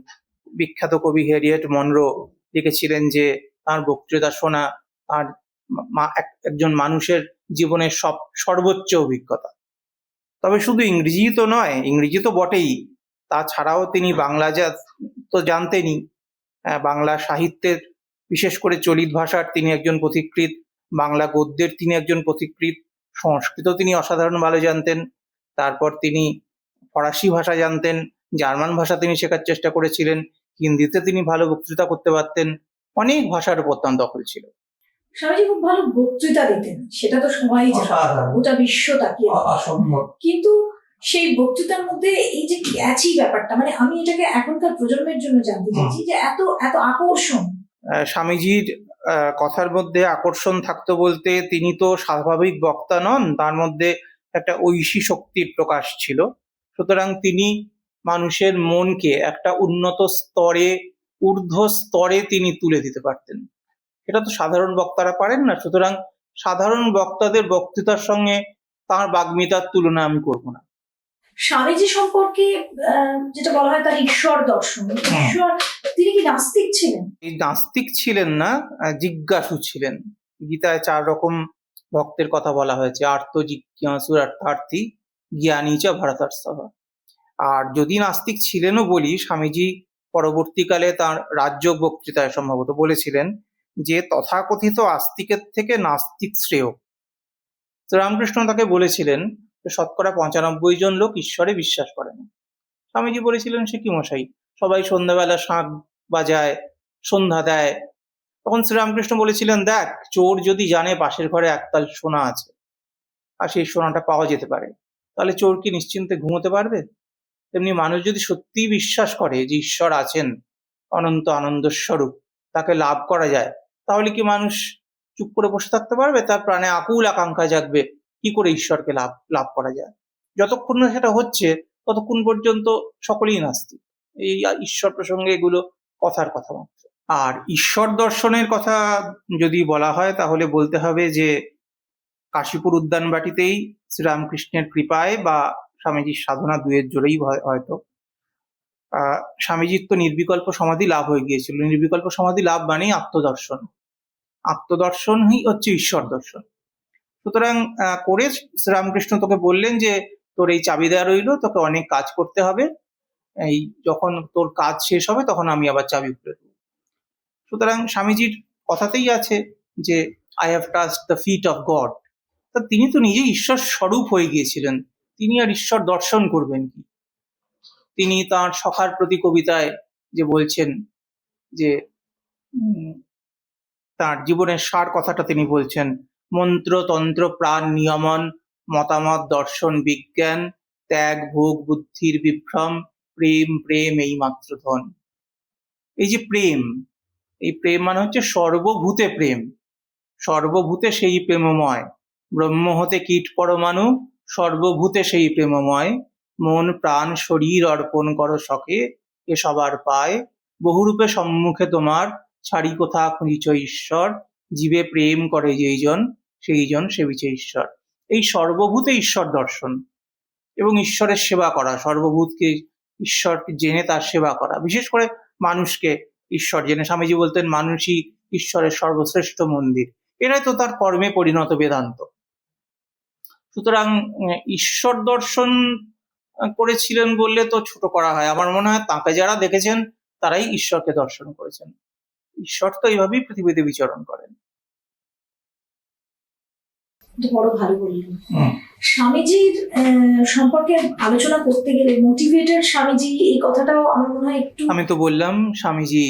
বিখ্যাত কবি হ্যারিয়েট মনরো লিখেছিলেন যে তার বক্তৃতা শোনা আর একজন মানুষের জীবনের সর্বোচ্চ অভিজ্ঞতা। তবে শুধু ইংরেজি তো নয়, ইংরেজি তো বটেই, তাছাড়াও তিনি বাংলা তো জানতেনই। বাংলা সাহিত্যের, বিশেষ করে চলিত ভাষার তিনি একজন পথিকৃৎ, বাংলা গদ্যের তিনি একজন পথিকৃৎ, সংস্কৃত তিনি অসাধারণ ভালো জানতেন। তারপর তিনি ফরাসি ভাষা জানতেন, জার্মান ভাষা তিনি শেখার চেষ্টা করেছিলেন, হিন্দিতে তিনি ভালো বক্তৃতা করতে পারতেন, অনেক ভাষার উপর তার দখল ছিল। স্বামীজি খুব ভালো বক্তৃতা দিতেন, সেটা তো সবাই জানে, অসাধারণ। গোটা বিশ্ব তাকিয়ে থাকে। অসম্ভব। কিন্তু সেই বক্তৃতার মধ্যে এই যে ক্যাচি ব্যাপারটা, মানে আমি এটাকে এখনকার প্রজন্মের জন্য জানতে চাইছি যে এত এত আকর্ষণ। স্বামীজির কথার মধ্যে আকর্ষণ থাকতো বলতে, তিনি তো স্বাভাবিক বক্তা নন, তার মধ্যে একটা ঐশী শক্তির প্রকাশ ছিল। সুতরাং তিনি মানুষের মনকে একটা উন্নত স্তরে, ঊর্ধ্ব স্তরে তিনি তুলে দিতে পারতেন। এটা তো সাধারণ বক্তারা পারেন না। সুতরাং সাধারণ বক্তাদের বক্তৃতার সঙ্গে তার বাগ্মিতার তুলনা আমি করব না। স্বামীজি সম্পর্কে যেটা বলা হয় তার ঈশ্বর দর্শন, ঈশ্বর, তিনি কি নাস্তিক ছিলেন? এই নাস্তিক ছিলেন না, জিজ্ঞাসু ছিলেন। গীতায় 4 রকম ভক্তের কথা বলা হয়েছে: আর্ত, জিজ্ঞাসু, অর্থার্থী, জ্ঞানী চ ভরতর্ষভ। আর যদি নাস্তিক ছিলেনও বলি, স্বামীজি পরবর্তীকালে তার রাজযোগ বক্তৃতায় সম্ভবত বলেছিলেন যে তথাকথিত আস্তিকের থেকে নাস্তিক শ্রেয়। রামকৃষ্ণ তাকে বলেছিলেন যে শতকরা 95 জন লোক ঈশ্বরে বিশ্বাস করে না। স্বামীজি বলেছিলেন, সে কি মশাই, সবাই সন্ধ্যাবেলা শাঁখ বাজায়, সন্ধ্যা দেয়। তখন শ্রীরামকৃষ্ণ বলেছিলেন, দেখ, চোর যদি জানে পাশের ঘরে একতাল সোনা আছে আর সেই সোনাটা পাওয়া যেতে পারে, তাহলে চোর কি নিশ্চিন্তে ঘুমোতে পারবে? তেমনি মানুষ যদি সত্যিই বিশ্বাস করে যে ঈশ্বর আছেন, অনন্ত আনন্দ স্বরূপ, তাকে লাভ করা যায়, তাহলে কি মানুষ চুপ করে বসে থাকতে পারবে? তার প্রাণে আকুল আকাঙ্ক্ষা জাগবে কি করে ঈশ্বরকে লাভ করা যায়। যতক্ষণ না সেটা হচ্ছে ততক্ষণ পর্যন্ত সকলেই নাস্তিক। এই ঈশ্বর প্রসঙ্গে এগুলো কথার কথা মাত্র। আর ঈশ্বর দর্শনের কথা যদি বলা হয় তাহলে বলতে হবে যে কাশীপুর উদ্যানবাটিতেই শ্রীরামকৃষ্ণের কৃপায় বা স্বামীজির সাধনা, দুয়ের জোরেই হয়তো স্বামীজির তো নির্বিকল্প সমাধি লাভ হয়ে গিয়েছিল। নির্বিকল্প সমাধি লাভ মানেই আত্মদর্শন। আত্মদর্শনই হচ্ছে ঈশ্বর দর্শন। সুতরাং করে শ্রীরামকৃষ্ণ তোকে বললেন যে তোর এই চাবি দেওয়া রইলো, তোকে অনেক কাজ করতে হবে, এই যখন তোর কাজ শেষ হবে তখন আমি আবার চাবি খুলে দেবো। সুতরাং স্বামীজির কথাতেই আছে যে I have touched the feet of God. তা তিনি তো নিজেই ঈশ্বর স্বরূপ হয়ে গিয়েছিলেন, তিনি আর ঈশ্বর দর্শন করবেন কি? তিনি তার সখার প্রতি কবিতায় যে বলছেন যে তার জীবনের সার কথাটা তিনি বলছেন, মন্ত্র তন্ত্র প্রাণ নিয়মন, মতামত দর্শন বিজ্ঞান, ত্যাগ ভোগ বুদ্ধির বিভ্রম, প্রেম প্রেম এই মাত্র ধন। এই যে প্রেম, এই প্রেম মানে হচ্ছে সর্বভূতে প্রেম, সর্বভূতে সেই প্রেমময়, ব্রহ্ম হতে কীট পরমাণু, সর্বভূতে সেই প্রেমময়, মন প্রাণ শরীর অর্পণ করো শখে, এ সবার পায়, বহুরূপে সম্মুখে তোমার, ছাড়ি কোথা খুঁজিছ ঈশ্বর, জীবে প্রেম করে যেইজন, সেই জন সেবিছে ঈশ্বর। এই সর্বভূতে ঈশ্বর দর্শন এবং ঈশ্বরের সেবা করা, সর্বভূতকে ঈশ্বরকে জেনে তার সেবা করা, বিশেষ করে মানুষকে ঈশ্বর জেনে। স্বামীজি বলতেন মানুষই ঈশ্বরের সর্বশ্রেষ্ঠ মন্দির। এটাই তো তার কর্মে পরিণত বেদান্ত। সুতরাং ঈশ্বর দর্শন করেছিলেন বললে তো ছোট করা হয়। আমার মনে হয় তাকে যারা দেখেছেন তারাই ঈশ্বরকে দর্শন করেছেন। ঈশ্বর তো এইভাবেই পৃথিবীতে বিচরণ করেন। বড় ভালো বললেন। স্বামীজির সম্পর্কে আলোচনা করতে গেলে মোটিভেটেড স্বামীজি, এই কথাটাও আমার মনে হয় একটু, আমি তো বললাম স্বামীজি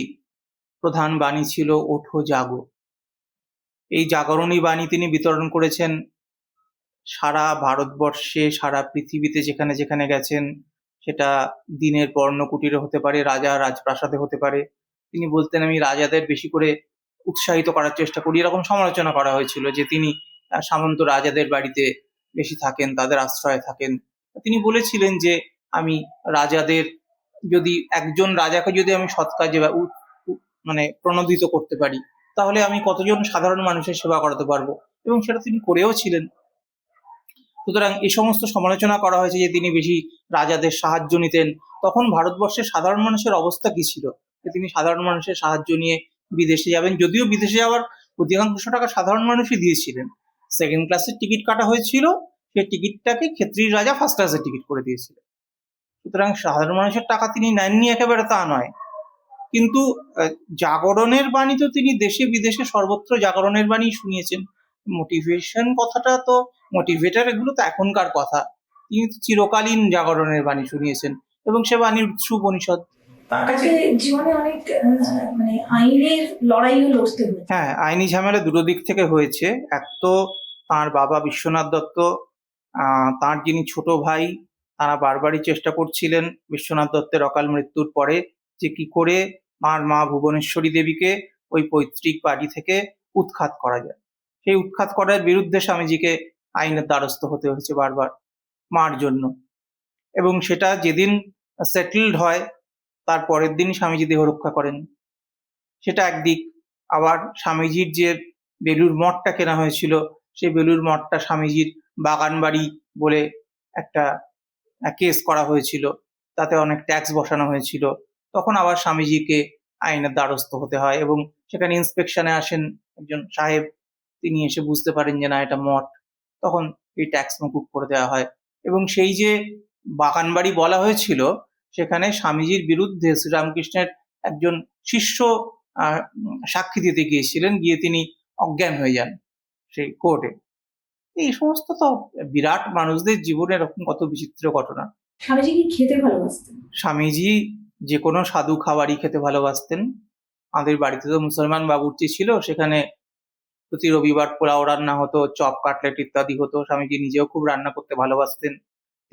প্রধান বাণী ছিল ওঠো জাগো। এই জাগরণী বাণী তিনি বিতরণ করেছেন সারা ভারতবর্ষে, সারা পৃথিবীতে যেখানে যেখানে গেছেন। সেটা দিনের পর্ণকুটিরে হতে পারে, রাজা রাজপ্রাসাদে হতে পারে। তিনি বলতেন আমি রাজাদের বেশি করে উৎসাহিত করার চেষ্টা করি। এরকম সমালোচনা করা হয়েছিল যে তিনি সামন্ত রাজাদের বাড়িতে বেশি থাকেন, তাদের আশ্রয়ে থাকেন। তিনি বলেছিলেন যে আমি রাজাদের, যদি একজন রাজাকে যদি আমি সৎ কাজে মানে প্রণোদিত করতে পারি, তাহলে আমি কতজন সাধারণ মানুষের সেবা করাতে পারবো, এবং সেটা তিনি করেও ছিলেন। সুতরাং এই সমস্ত সমালোচনা করা হয়েছে যে তিনি বেশি রাজাদের সাহায্য নিতেন। তখন ভারতবর্ষের সাধারণ মানুষের অবস্থা কি ছিল যে তিনি সাধারণ মানুষের সাহায্য নিয়ে বিদেশে যাবেন? যদিও বিদেশে যাওয়ার অধিকাংশ টাকা সাধারণ মানুষই দিয়েছিলেন। সেকেন্ড ক্লাসের টিকিট কাটা হয়েছিল, সেই টিকিটটাকে ক্ষেত্রীর রাজা ফার্স্ট ক্লাসের টিকিট করে দিয়েছিলেন। সুতরাং সাধারণ মানুষের টাকা তিনি নেননি একেবারে তা নয়। কিন্তু জাগরণের বাণী তো তিনি দেশে বিদেশে সর্বত্র জাগরণের বাণী শুনিয়েছেন। মোটিভেশন কথাটা তো, মোটিভেটার এগুলো তো এখনকার কথা। তিনি তো চিরকালীন জাগরণের বাণী শুনিয়েছেন এবং সে বাণীর উৎস উপনিষদ। তার কাছে তাকে জীবনে অনেক মানে আইনের লড়াইও লড়তে হয়েছে। হ্যাঁ, আইনি ঝামেলা দুটো দিক থেকে হয়েছে। এক তো তাঁর বাবা বিশ্বনাথ দত্ত, তাঁর যিনি ছোট ভাই, তারা বারবারই চেষ্টা করছিলেন বিশ্বনাথ দত্তের অকাল মৃত্যুর পরে যে কি করে তাঁর মা ভুবনেশ্বরী দেবীকে ওই পৈতৃক বাড়ি থেকে উৎখাত করা যায়। সেই উৎখাত করার বিরুদ্ধে স্বামীজিকে আইনের দ্বারস্থ হতে হয়েছে বারবার মার জন্য। এবং সেটা যেদিন সেটেলড হয় তার পরের দিন স্বামীজি দেহ রক্ষা করেন। সেটা একদিক। আবার স্বামীজির যে বেলুর মঠটা কেনা হয়েছিল, সেই বেলুর মঠটা স্বামীজির বাগান বাড়ি বলে একটা কেস করা হয়েছিল, তাতে অনেক ট্যাক্স বসানো হয়েছিল। তখন আবার স্বামীজিকে আইনের দ্বারস্থ হতে হয় এবং সেখানে ইন্সপেকশনে আসেন একজন সাহেব, তিনি এসে বুঝতে পারেন যে না এটা মঠ, তখন এই ট্যাক্স মকুব করে দেওয়া হয়। এবং সেই যে বাগান বাড়ি বলা হয়েছিল, সেখানে স্বামীজির বিরুদ্ধে শ্রীরামকৃষ্ণের একজন শিষ্য সাক্ষী দিতে গিয়েছিলেন, গিয়ে তিনি অজ্ঞান হয়ে যান সেই কোর্টে। এই সমস্ত তো বিরাট মানুষদের জীবনে এরকম কত বিচিত্র ঘটনা। স্বামীজি কি খেতে ভালোবাসতেন? স্বামীজি যে কোনো স্বাদু খাবারই খেতে ভালোবাসতেন। আমাদের বাড়িতে তো মুসলমান বাবুর্চি ছিল, সেখানে প্রতি রবিবার পোলাও রান্না হতো, চপ কাটলেট ইত্যাদি হতো। স্বামীজি নিজেও খুব রান্না করতে ভালোবাসতেন।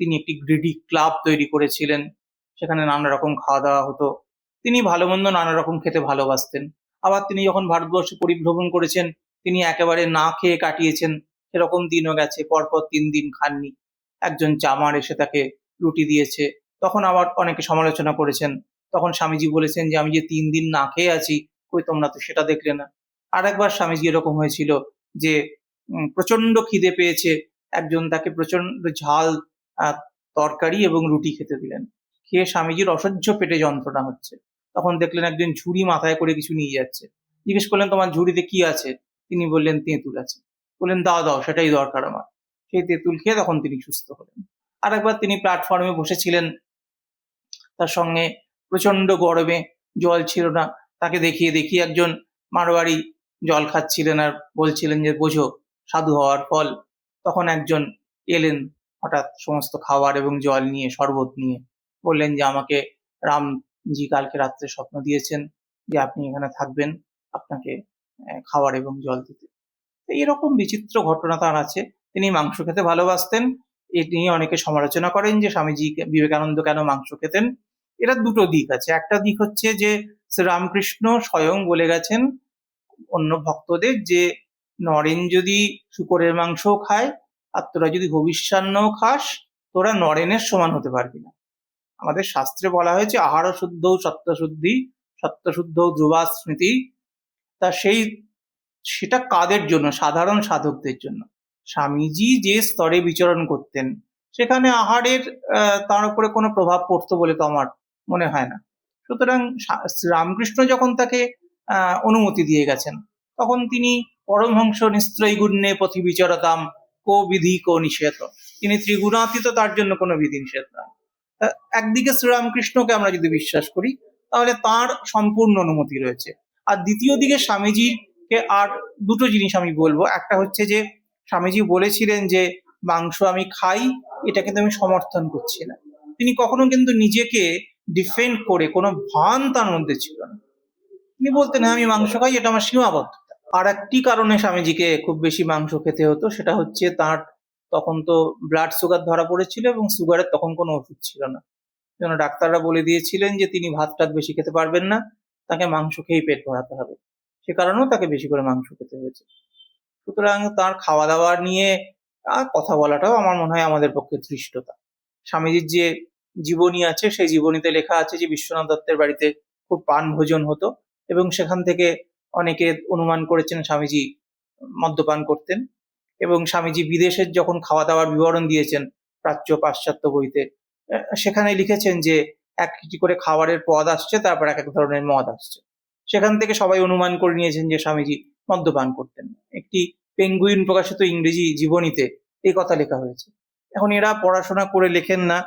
তিনি একটি গ্রিডি ক্লাব তৈরি করেছিলেন, সেখানে নানা রকম খাওয়া দাওয়া হতো। তিনি ভালো মন্দ নানা রকম খেতে ভালোবাসতেন। আবার তিনি যখন ভারতবর্ষে পরিভ্রমণ করেছেন, তিনি একেবারে না খেয়ে কাটিয়েছেন, সেরকম দিনও গেছে। পরপর 3 দিন খাননি। একজন চামার এসে তাকে রুটি দিয়েছে, তখন আবার অনেকে সমালোচনা করেছেন। তখন স্বামীজি বলেছেন যে আমি যে 3 দিন না খেয়ে আছি, কই তোমরা তো সেটা দেখলে না। আর একবার স্বামীজি এরকম হয়েছিল যে প্রচন্ড খিদে পেয়েছে, একজন তাকে প্রচন্ড ঝাল তরকারি এবং রুটি খেতে দিলেন। খেয়ে স্বামীজির অসহ্য পেটে যন্ত্রণা হচ্ছে। তখন দেখলেন একজন ঝুড়ি মাথায় করে কিছু নিয়ে যাচ্ছে। জিজ্ঞেস করলেন তোমার ঝুড়িতে কি আছে? তিনি বললেন তেঁতুল আছে। বললেন দাও দাও, সেটাই দরকার আমার। সেই তেঁতুল খেয়ে তখন তিনি সুস্থ হলেন। আর একবার তিনি প্ল্যাটফর্মে বসেছিলেন, তার সঙ্গে প্রচন্ড গরমে, জল ছিল না, তাকে দেখিয়ে দেখিয়ে একজন মারোয়ারি জল খাচ্ছিলেন আর বলছিলেন যে বোঝো সাধু হওয়ার ফল। তখন একজন এলেন হঠাৎ সমস্ত খাবার এবং জল নিয়ে, শরবত নিয়ে, বললেন যে আমাকে রামজি কালকে রাত্রে স্বপ্ন দিয়েছেন যে আপনি এখানে থাকবেন, আপনাকে খাবার এবং জল দিতে। এরকম বিচিত্র ঘটনা তার আছে। তিনি মাংস খেতে ভালোবাসতেন। এ নিয়ে অনেকে সমালোচনা করেন যে স্বামীজি বিবেকানন্দ কেন মাংস খেতেন। এর দুটো দিক আছে। একটা দিক হচ্ছে যে শ্রীরামকৃষ্ণ স্বয়ং বলে গেছেন অন্য ভক্তদের যে নরেন যদি শুকরের মাংস খায় আর তোরা যদি ভবিষ্যান্নও খাস, তোরা নরেনের সমান হতে পারবি না। আমাদের শাস্ত্রে বলা হয়েছে আহার শুদ্ধ সত্যশুদ্ধি, সত্যশুদ্ধ ধ্রুবা স্মৃতি। তা সেটা কাদের জন্য? সাধারণ সাধকদের জন্য। স্বামীজি যে স্তরে বিচরণ করতেন, সেখানে আহারের তার উপরে কোনো প্রভাব পড়তো বলে তো আমার মনে হয় না। সুতরাং রামকৃষ্ণ যখন তাকে অনুমতি দিয়ে গেছেন, তখন তিনি পরমহংস নিস্ত্রয়ী গুণ্যে পথি বিচরতাম কো বিধি কো নিষেধ, তিনি ত্রিগুণাতীত, তার জন্য কোনো বিধি নিষেধ নয়। একদিকে শ্রীরামকৃষ্ণকে আমরা যদি বিশ্বাস করি, তাহলে তার সম্পূর্ণ অনুমতি রয়েছে। আর দ্বিতীয় দিকে স্বামীজিকে আর দুটো জিনিস আমি বলবো। একটা হচ্ছে যে স্বামীজি বলেছিলেন যে মাংস আমি খাই, এটা কিন্তু আমি সমর্থন করছি না। তিনি কখনো কিন্তু নিজেকে ডিফেন্ড করে কোনো ভান তার মধ্যে ছিল না। তিনি বলতেন হ্যাঁ আমি মাংস খাই, এটা আমার সীমাবদ্ধতা। আর একটি কারণে স্বামীজিকে খুব বেশি মাংস খেতে হতো, সেটা হচ্ছে তার তখন তো ব্লাড সুগার ধরা পড়েছিল এবং সুগারের তখন কোনো ওষুধ ছিল না। যেন ডাক্তাররা বলে দিয়েছিলেন যে তিনি ভাত টাত বেশি খেতে পারবেন না, তাকে মাংস খেয়েই পেট ভরাতে হবে। সে কারণেও তাকে বেশি করে মাংস খেতে হয়েছে। সুতরাং তার খাওয়া দাওয়া নিয়ে কথা বলাটাও আমার মনে হয় আমাদের পক্ষে ধৃষ্টতা। স্বামীজির যে জীবনী আছে, সেই জীবনীতে লেখা আছে যে বিশ্বনাথ দত্তের বাড়িতে খুব পান ভোজন হতো এবং সেখান থেকে অনেকে অনুমান করেছেন স্বামীজি মদ্যপান করতেন। এবং স্বামীজি বিদেশের যখন খাওয়া দাওয়ার বিবরণ দিয়েছেন প্রাচ্য পাশ্চাত্য বইতে, সেখানে লিখেছেন যে একটি করে খাবারের পদ আসছে, তারপর এক এক ধরনের মদ আসছে। সেখান থেকে সবাই অনুমান করে নিয়েছেন যে স্বামীজি মদ্যপান করতেন। একটি পেঙ্গুইন প্রকাশিত ইংরেজি জীবনীতে এই কথা লেখা হয়েছে। এখন এরা পড়াশোনা করে লেখেন না।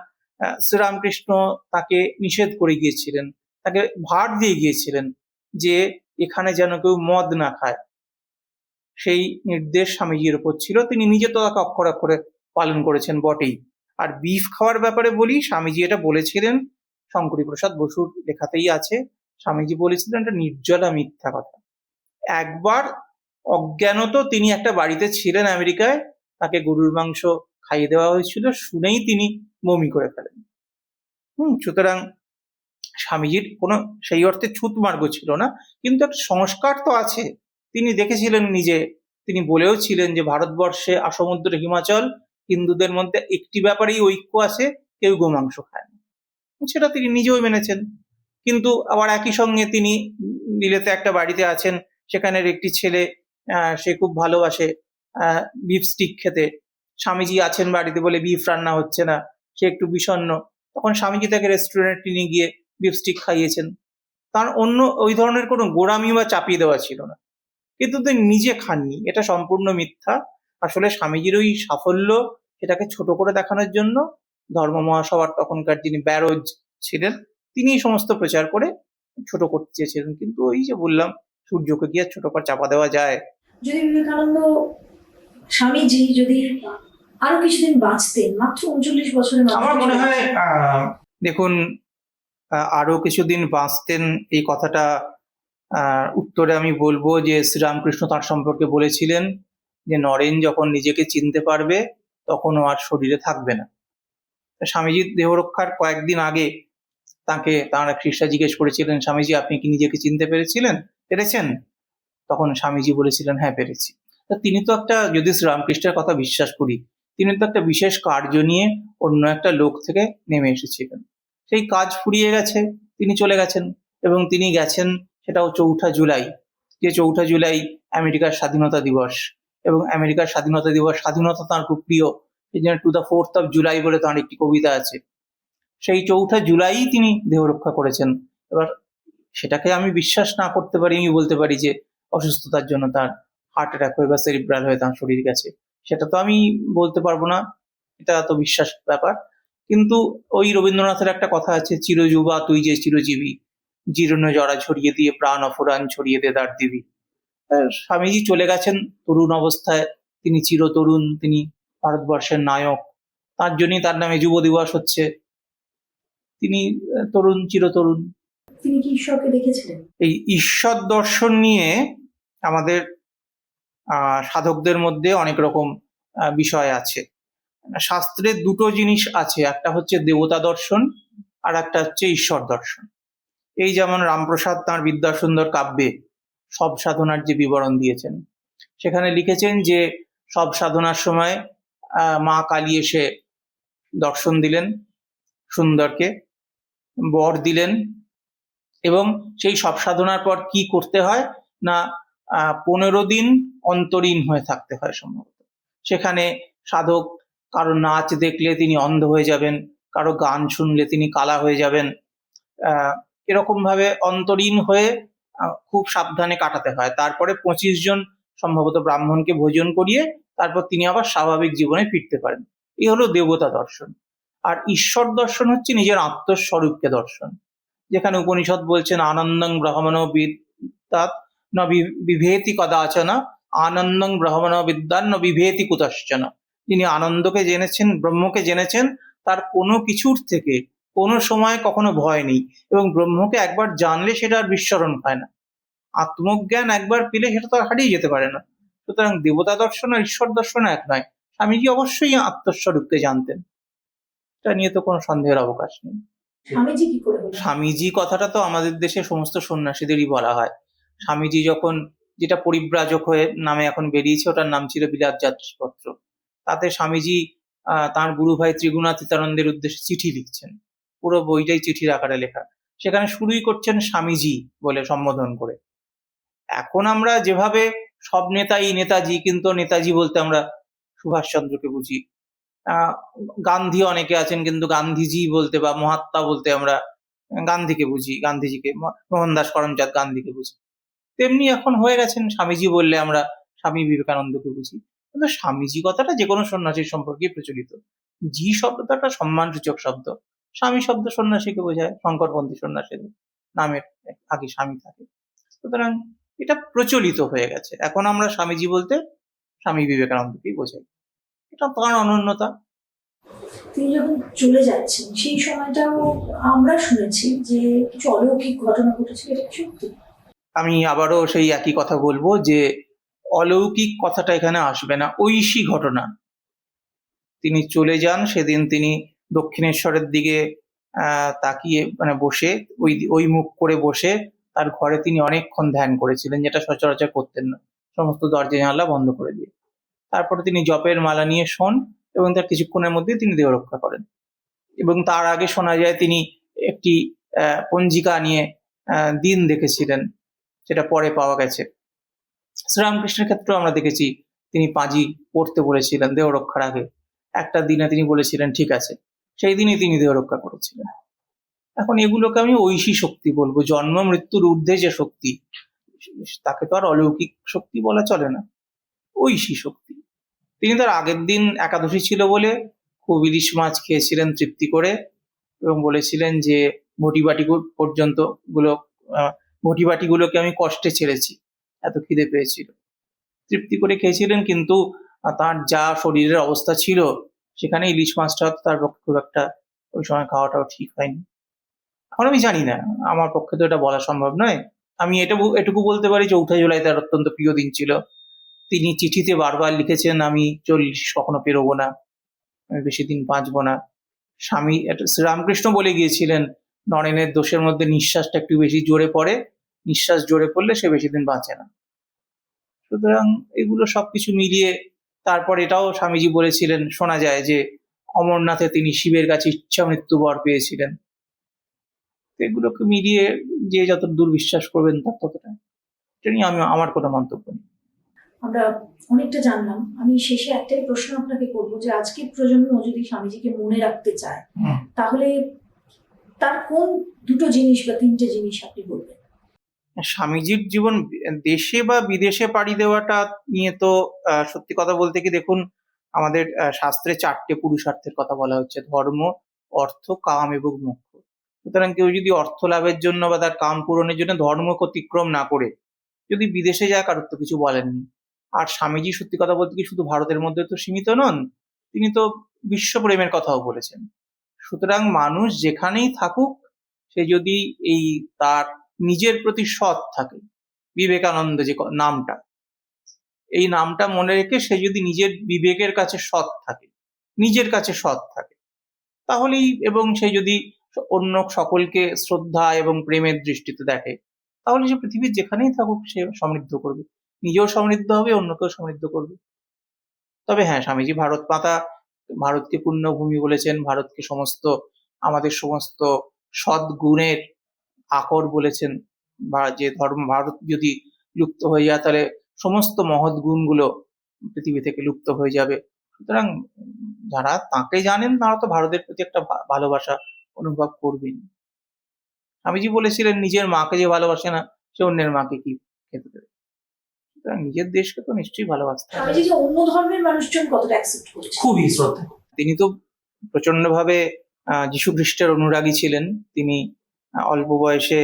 শ্রীরামকৃষ্ণ তাকে নিষেধ করে গিয়েছিলেন, তাকে ভার দিয়ে গিয়েছিলেন যে এখানে যেন কেউ মদ না খায়। সেই নির্দেশ স্বামীজির উপর ছিল, তিনি নিজে তো তাকে অক্ষরে অক্ষরে পালন করেছেন বটেই। আর বিফ খাওয়ার ব্যাপারে বলি, স্বামীজি এটা বলেছিলেন শঙ্করী প্রসাদ বসুর লেখাতেই আছে। স্বামীজি বলেছিলেন একটা নির্জলা মিথ্যা কথা। একবার অজ্ঞানত তিনি একটা বাড়িতে ছিলেন আমেরিকায়, তাকে গরুর মাংস খাইয়ে দেওয়া হয়েছিল, শুনেই তিনি বমি করে ফেলেন। সুতরাং স্বামীজির কোনো সেই অর্থে ছুত মার্গ ছিল না, কিন্তু একটা সংস্কার তো আছে। তিনি দেখেছিলেন নিজে, তিনি বলেও ছিলেন যে ভারতবর্ষে আসমুদ্র হিমাচল হিন্দুদের মধ্যে একটি ব্যাপারেই ঐক্য আছে, কেউ গোমাংস খায় না। সেটা তিনি নিজেও মেনেছেন। কিন্তু আবার একই সঙ্গে তিনি বিলেতে একটা বাড়িতে আছেন, সেখানের একটি ছেলে সে খুব ভালোবাসে বিফ স্টিক খেতে। স্বামীজি আছেন বাড়িতে বলে বিফ রান্না হচ্ছে না, সে একটু বিষণ্ণ। তখন স্বামীজি তাকে রেস্টুরেন্টে নিয়ে গিয়ে বিফ স্টিক খাইয়েছেন। তার অন্য ওই ধরনের কোনো গোঁড়ামি বা চাপিয়ে দেওয়া ছিল না, কিন্তু তিনি নিজে খাননি, এটা সম্পূর্ণ মিথ্যা। আসলে স্বামীজির ওই সাফল্য, সেটাকে ছোট করে দেখানোর জন্য ধর্ম মহাসভার তখনকার যিনি ব্যারোজ ছিলেন, তিনি এই সমস্ত প্রচার করে ছোট করতে চেয়েছিলেন। কিন্তু ওই যে বললাম, সূর্যকে কি আর ছোট করে চাপা দেওয়া যায়? যদি বিবেকানন্দ স্বামীজি যদি আরো কিছুদিন বাঁচতেন, মাত্র 39 বছরের আমার মনে হয় দেখুন, আরো কিছুদিন বাঁচতেন এই কথাটা উত্তরে আমি বলবো যে শ্রীরামকৃষ্ণ তার সম্পর্কে বলেছিলেন যে নরেন যখন নিজেকে চিনতে পারবে তখন ও আর শরীরে থাকবে না। স্বামীজির দেহরক্ষার কয়েকদিন আগে তাকে তাঁর এক শিষ্যা জিজ্ঞেস করেছিলেন, স্বামীজি আপনি কি নিজেকে চিনতে পেরেছেন? তখন স্বামীজি বলেছিলেন, হ্যাঁ পেরেছি। তা তিনি তো একটা, যদি শ্রীরামকৃষ্ণের কথা বিশ্বাস করি, তিনি তো একটা বিশেষ কার্য নিয়ে অন্য একটা লোক থেকে নেমে এসেছিলেন। সেই কাজ ফুরিয়ে গেছে, তিনি চলে গেছেন, এবং তিনি গেছেন সেটাও 4ঠা জুলাই, যে 4ঠা জুলাই আমেরিকার স্বাধীনতা দিবস। এবং আমেরিকার স্বাধীনতা দিবস, স্বাধীনতা তাঁর খুব প্রিয়, এই জন্য 'to the 4th of July' বলে তাঁর একটি কবিতা আছে। সেই 4ঠা জুলাই তিনি দেহরক্ষা করেছেন। এবার সেটাকে আমি বিশ্বাস না করতে পারি, আমি বলতে পারি যে অসুস্থতার জন্য তার হার্ট অ্যাটাক হয়ে বা সেরিব্রাল হয়ে তার শরীর গেছে, সেটা তো আমি বলতে পারবো না, এটা তো বিশ্বাস ব্যাপার। কিন্তু ওই রবীন্দ্রনাথের একটা কথা আছে, চিরযুবা তুই যে চিরজীবী, জীর্ণ জরা ছড়িয়ে দিয়ে প্রাণ অফুরান ছড়িয়ে দে দার দিবি। স্বামীজি চলে গেছেন তরুণ অবস্থায়, তিনি চিরতরুণ, তিনি ভারতবর্ষের নায়ক, তার জন্যই তার নামে যুব দিবস হচ্ছে। তিনি তরুণ, চিরতরুণ। তিনি কি ঈশ্বরকে দেখেছিলেন? এই ঈশ্বর দর্শন নিয়ে আমাদের সাধকদের মধ্যে অনেক রকম বিষয় আছে। শাস্ত্রে দুটো জিনিস আছে, একটা হচ্ছে দেবতা দর্শন, আর একটা হচ্ছে ঈশ্বর দর্শন। এই যেমন রামপ্রসাদ তাঁর বিদ্যাসুন্দর কাব্যে সব সাধনার যে বিবরণ দিয়েছেন, সেখানে লিখেছেন যে সব সাধনার সময় মা কালী এসে দর্শন দিলেন সুন্দরকে, বর দিলেন, এবং সেই সব সাধনার পর কি করতে হয় না 15 দিন অন্তরীণ হয়ে থাকতে হয় সম্ভবত। সেখানে সাধক কারো নাচ দেখলে তিনি অন্ধ হয়ে যাবেন, কারো গান শুনলে তিনি কালা হয়ে যাবেন, এরকম ভাবে অন্তরীণ হয়ে খুব সাবধানে কাটাতে হয়। তারপরে 25 জন সম্ভবত ব্রাহ্মণকে ভোজন করিয়ে তারপর তিনি আবার স্বাভাবিক জীবনে ফিরতে পারেন। এই হলো দেবতা দর্শন। আর ঈশ্বর দর্শন হচ্ছে নিজের আত্মস্বরূপকে দর্শন, যেখানে উপনিষদ বলছেন আনন্দং ব্রহ্মণ বিদ্যাৎ ন বিভেতি কদাচন, আনন্দং ব্রহ্মণ বিদ্যান ন বিভেতি কুতশ্চন। যিনি আনন্দকে জেনেছেন, ব্রহ্মকে জেনেছেন, তার কোনো কিছুর থেকে কোনো সময় কখনো ভয় নেই, এবং ব্রহ্মকে একবার জানলে সেটা আর বিস্মরণ হয় না। আত্মজ্ঞান একবার পেলে সেটা তো আর হারিয়ে যেতে পারে না। সুতরাং দেবতা দর্শন আর ঈশ্বর দর্শন এক নয়। স্বামীজি অবশ্যই আত্মস্বরূপকে জানতেন, এটা নিয়ে তো কোনো সন্দেহের অবকাশ নেই। স্বামীজি কি করে হলেন? স্বামীজি কথাটা তো আমাদের দেশে সমস্ত সন্ন্যাসীদেরই বলা হয়। স্বামীজি যখন, যেটা পরিব্রাজক হয়ে নামে এখন বেরিয়েছে, ওটার নাম ছিল বিলাত যাত্রীপত্র, তাতে স্বামীজি তাঁর গুরু ভাই ত্রিগুণাতীতানন্দের উদ্দেশ্যে চিঠি লিখছেন। পুরো বইটাই চিঠির আকারে লেখা। সেখানে শুরুই করছেন স্বামীজি বলে সম্বোধন করে। এখন আমরা যেভাবে সব নেতাই নেতাজি, কিন্তু নেতাজি বলতে আমরা সুভাষচন্দ্রকে বুঝি। গান্ধী অনেকে আছেন, কিন্তু গান্ধীজি বলতে বা মহাত্মা বলতে আমরা গান্ধীকে বুঝি, গান্ধীজিকে, মোহনদাস করমচাঁদ গান্ধীকে বুঝি। তেমনি এখন হয়ে গেছেন স্বামীজি বললে আমরা স্বামী বিবেকানন্দকে বুঝি। কিন্তু স্বামীজি কথাটা যে কোনো সন্ন্যাসীর সম্পর্কে প্রচলিত। জি শব্দটা একটা সম্মানসূচক শব্দ, স্বামী শব্দ সন্ন্যাসীকে বোঝায়, শঙ্করপন্থী সন্ন্যাসীদের নামের আগে স্বামী থাকে। সুতরাং এটা প্রচলিত হয়ে গেছে, এখন আমরা স্বামীজি বলতে স্বামী বিবেকানন্দকেই বোঝাই, এটা তাঁর অনন্যতা। তিনি যখন চলে যাচ্ছেন সেই সময়টাও আমরা শুনেছি যে কিছু অলৌকিক ঘটনা ঘটেছিল, এটা কি সত্যি? আমি আবারও সেই একই কথা বলবো যে অলৌকিক কথাটা এখানে আসবে না, ঐশী ঘটনা। তিনি চলে যান সেদিন তিনি দক্ষিণেশ্বরের দিকে তাকিয়ে মানে বসে ওই মুখ করে বসে তার ঘরে তিনি অনেকক্ষণ ধ্যান করেছিলেন, যেটা সচরাচর করতেন না, সমস্ত দরজা জানলা বন্ধ করে দিয়ে। তারপরে তিনি জপের মালা নিয়ে শোন এবং তার কিছুক্ষণের মধ্যে তিনি দেহ রক্ষা করেন। এবং তার আগে শোনা যায় তিনি একটি পঞ্জিকা নিয়ে দিন দেখেছিলেন, যেটা পরে পাওয়া গেছে। শ্রীরামকৃষ্ণের ক্ষেত্রেও আমরা দেখেছি তিনি পাঁজি পড়তে বলেছিলেন দেহ রক্ষার আগে। একটা দিনে তিনি বলেছিলেন ঠিক আছে, সেই দিনই তিনি দেহ রক্ষা করেছিলেন। এখন এগুলোকে আমি ঐশী শক্তি বলবো। জন্ম মৃত্যুর ঊর্ধ্বে যে শক্তি, তাকে তো আর অলৌকিক শক্তি বলা চলে না, ঐশী শক্তি। তিনি তার আগের দিন একাদশী ছিল বলে খুব ইলিশ মাছ খেয়েছিলেন তৃপ্তি করে এবং বলেছিলেন যে পর্যন্ত ঘটিবাটিগুলোকে আমি কষ্টে ছেড়েছি, এত খিদে পেয়েছিল, তৃপ্তি করে খেয়েছিলেন। কিন্তু তার যা শরীরের অবস্থা ছিল সেখানে ইলিশ মাছটা তার পক্ষে খুব একটা ওই সময় খাওয়াটাও ঠিক হয়নি। এখন আমি জানি না, আমার পক্ষে তো এটা বলা সম্ভব নয়। আমি এটুকু বলতে পারি 4 জুলাই তার অত্যন্ত প্রিয় দিন ছিল। তিনি চিঠিতে বারবার লিখেছেন আমি 40 কখনো পেরোবো না, আমি বেশি দিন বাঁচবো না। শ্রীরামকৃষ্ণ বলে গিয়েছিলেন নরেনের দোষের মধ্যে নিঃশ্বাসটা একটু বেশি জোরে পড়ে, নিঃশ্বাস জোরে পড়লে সে বেশি দিন বাঁচে না। সুতরাং এগুলো সবকিছু মিলিয়ে তারপর এটাও স্বামীজি বলেছিলেন, শোনা যায় যে অমরনাথে তিনি শিবের কাছে ইচ্ছা মৃত্যু বর পেয়েছিলেন। এগুলোকে মিলিয়ে যে যত দূর বিশ্বাস করবেন ততটা, এটা নিয়ে আমার কোনো মন্তব্য নেই। আমরা অনেকটা জানলাম। আমি শেষে একটাই প্রশ্ন আপনাকে করবো যে আজকের প্রজন্ম যদি স্বামীজিকে মনে রাখতে চায় তাহলে তার কোন 2টো জিনিস বা 3টে জিনিস আপনি বলবেন? স্বামীজির জীবন দেশে বা বিদেশে পাড়ি দেওয়াটা নিয়ে তো সত্যি কথা বলতে কি, দেখুন আমাদের শাস্ত্রে 4টে পুরুষার্থের কথা বলা হচ্ছে, ধর্ম, অর্থ, কাম এবং মোক্ষ। সুতরাং কেউ যদি অর্থ লাভের জন্য বা তার কাম পূরণের জন্য ধর্ম অতিক্রম না করে যদি বিদেশে যায়, কারোর তো কিছু বলেননি। আর স্বামীজি সত্যি কথা বলতে কি শুধু ভারতের মধ্যে তো সীমিত নন, তিনি তো বিশ্বপ্রেমের কথাও বলেছেন। সুতরাং মানুষ যেখানেই থাকুক সে যদি এই তার নিজের প্রতি সৎ থাকে, বিবেকানন্দ যে নামটা, এই নামটা মনে রেখে সে যদি নিজের বিবেকের কাছে সৎ থাকে, নিজের কাছে সৎ থাকে, তাহলেই, এবং সে যদি অন্য সকলকে শ্রদ্ধা এবং প্রেমের দৃষ্টিতে দেখে, তাহলে সে পৃথিবীর যেখানেই থাকুক সে সমৃদ্ধ করবে, নিজেও সমৃদ্ধ হবে, অন্যকেও সমৃদ্ধ করবে। তবে হ্যাঁ, স্বামীজি ভারতকে পুণ্যভূমি বলেছেন, ভারতকে আমাদের সমস্ত সদ্গুণের আকর বলেছেন, বা যে ভারত যদি লুপ্ত হয়ে যায় তাহলে সমস্ত মহৎ গুণগুলো পৃথিবী থেকে লুপ্ত হয়ে যাবে। সুতরাং যারা তাকে জানেন তারা তো ভারতের প্রতি একটা ভালোবাসা অনুভব করবেন। স্বামীজি বলেছিলেন নিজের মাকে যে ভালোবাসে না সে অন্যের মাকে কি খেতে দেবে। সুতরাং নিজের দেশকে তো নিশ্চয়ই ভালোবাসতে হবে। স্বামীজি যে অন্য ধর্মের মানুষজন কতটা অ্যাকসেপ্ট করেছে? খুবই শ্রদ্ধা। তিনি তো প্রচন্ড ভাবে যীশু খ্রিস্টের অনুরাগী ছিলেন। তিনি অল্প বয়সে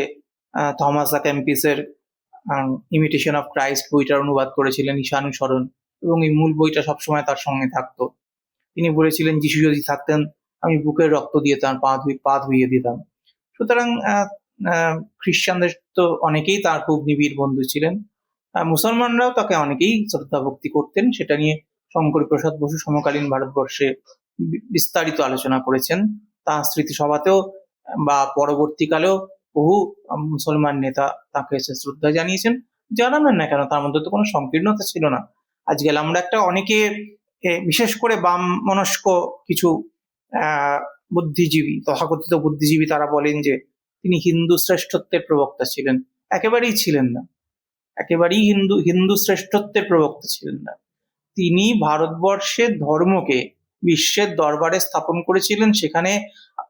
থমাস আ কেম্পিসের ইমিটেশন অফ ক্রাইস্ট বইটার অনুবাদ করেছিলেন, ঈশানুসরণ, এবং এই মূল বইটা সবসময় তার সঙ্গে থাকতো। তিনি বলেছিলেন যিশু যদি থাকতেন আমি বুকের রক্ত দিয়ে তার পা ধুইয়ে দিতাম। সুতরাং খ্রিস্টানদের তো অনেকেই তার খুব নিবিড় বন্ধু ছিলেন, মুসলমানরাও তাকে অনেকেই শ্রদ্ধা ভক্তি করতেন। সেটা নিয়ে শঙ্কর প্রসাদ বসু সমকালীন ভারতবর্ষে বিস্তারিত আলোচনা করেছেন। তার স্মৃতিসভাতেও বা পরবর্তীকালেও বহু মুসলমান নেতা তাকে শ্রদ্ধা জানিয়েছেন। জানাবেন না কেন, তার মধ্যে তো কোনো সংকীর্ণতা ছিল না। আজকাল আমরা অনেকে বিশেষ করে বাম মনস্ক কিছু বুদ্ধিজীবী, তথাকথিত বুদ্ধিজীবী, তারা বলেন যে তিনি হিন্দু শ্রেষ্ঠত্বের প্রবক্তা ছিলেন। একেবারেই ছিলেন না, একেবারেই হিন্দু শ্রেষ্ঠত্বের প্রবক্তা ছিলেন না। তিনি ভারতবর্ষের ধর্মকে বিশ্বের দরবারে স্থাপন করেছিলেন। সেখানে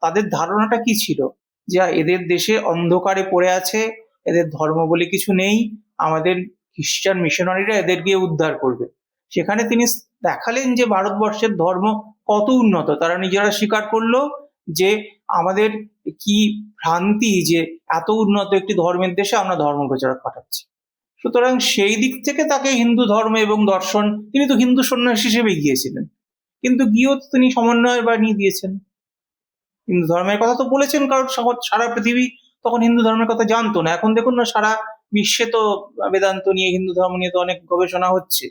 তাদের ধারণাটা কি ছিল, যে এদের দেশে অন্ধকারে পড়ে আছে, এদের ধর্ম বলে কিছু নেই, আমাদের খ্রিস্টান মিশনারিরা এদের গিয়ে উদ্ধার করবে। সেখানে তিনি দেখালেন যে ভারতবর্ষের ধর্ম কত উন্নত। তারা নিজেরা স্বীকার করলো যে আমাদের কি ভ্রান্তি যে এত উন্নত একটি ধর্মের দেশে আমরা ধর্ম প্রচারক পাঠাচ্ছি। সুতরাং সেই দিক থেকে তাকে হিন্দু ধর্ম এবং দর্শন, তিনি তো হিন্দু সন্ন্যাসী হিসেবে গিয়েছিলেন, কিন্তু গিয়েও তো তিনি সমন্বয় বানিয়ে দিয়েছেন। হিন্দু ধর্মের কথা তো বলেছেন, কারণ সারা পৃথিবী তখন হিন্দু ধর্মের কথা জানতো না। এখন দেখুন না, সারা বিশ্বে তো বেদান্ত নিয়ে, হিন্দু ধর্ম নিয়ে তো অনেক গবেষণা হচ্ছে।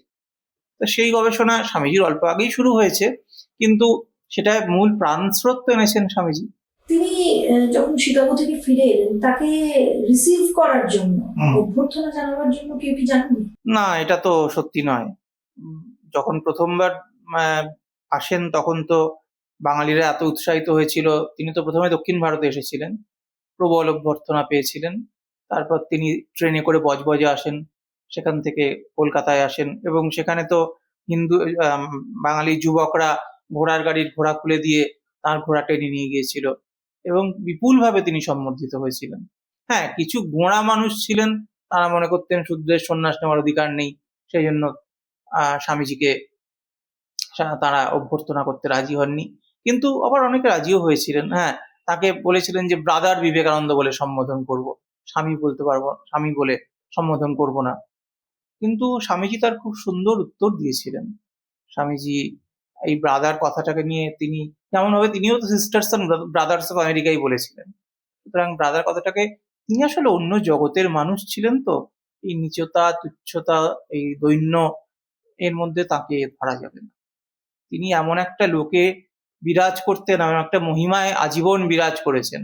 তো সেই গবেষণা স্বামীজির অল্প আগেই শুরু হয়েছে, কিন্তু সেটা মূল প্রাণস্রোত তো এনেছেন স্বামীজি। তিনি যখন শিকাগো থেকে ফিরে এলেন, তাকে রিসিভ করার জন্য, অভ্যর্থনা জানাবার জন্য কেউ কি জানেন? না, এটা তো সত্যি নয়। যখন প্রথমবার আসেন তখন তো বাঙালিরা এত উৎসাহিত হয়েছিল। তিনি তো প্রথমে দক্ষিণ ভারতে এসেছিলেন, প্রবল অভ্যর্থনা পেয়েছিলেন। তারপর তিনি ট্রেনে করে বজবজে আসেন, সেখান থেকে কলকাতায় আসেন, এবং সেখানে তো হিন্দু বাঙালি যুবকরা ঘোড়ার গাড়ির ঘোড়া খুলে দিয়ে তার ঘোড়া টেনে নিয়ে গিয়েছিল, এবং বিপুলভাবে তিনি সম্বর্ধিত হয়েছিলেন। হ্যাঁ, কিছু গোঁড়া মানুষ ছিলেন, তারা মনে করতেন শূদ্রের সন্ন্যাস নেওয়ার অধিকার নেই, সেই জন্য স্বামীজিকে তারা অভ্যর্থনা করতে রাজি হননি। কিন্তু আবার অনেকে রাজিও হয়েছিলেন। হ্যাঁ, তাকে বলেছিলেন যে ব্রাদার বিবেকানন্দ বলে সম্বোধন করব, স্বামী বলতে পারবো, স্বামী বলে সম্বোধন করব না। কিন্তু স্বামীজি তার খুব সুন্দর উত্তর দিয়েছিলেন। স্বামীজি এই ব্রাদার কথাটাকে নিয়ে তিনি যেমন ভাবে, তিনিও তো সিস্টার্স অ্যান্ড ব্রাদার্স অফ আমেরিকাই বলেছিলেন। সুতরাং ব্রাদার কথাটাকে, তিনি আসলে অন্য জগতের মানুষ ছিলেন, তো এই নীচতা, তুচ্ছতা, এই দৈন্য এর মধ্যে তাকে ধরা যাবে না। তিনি এমন একটা লোকে বিরাজ করতেন, এমন একটা মহিমায় আজীবন বিরাজ করেছেন,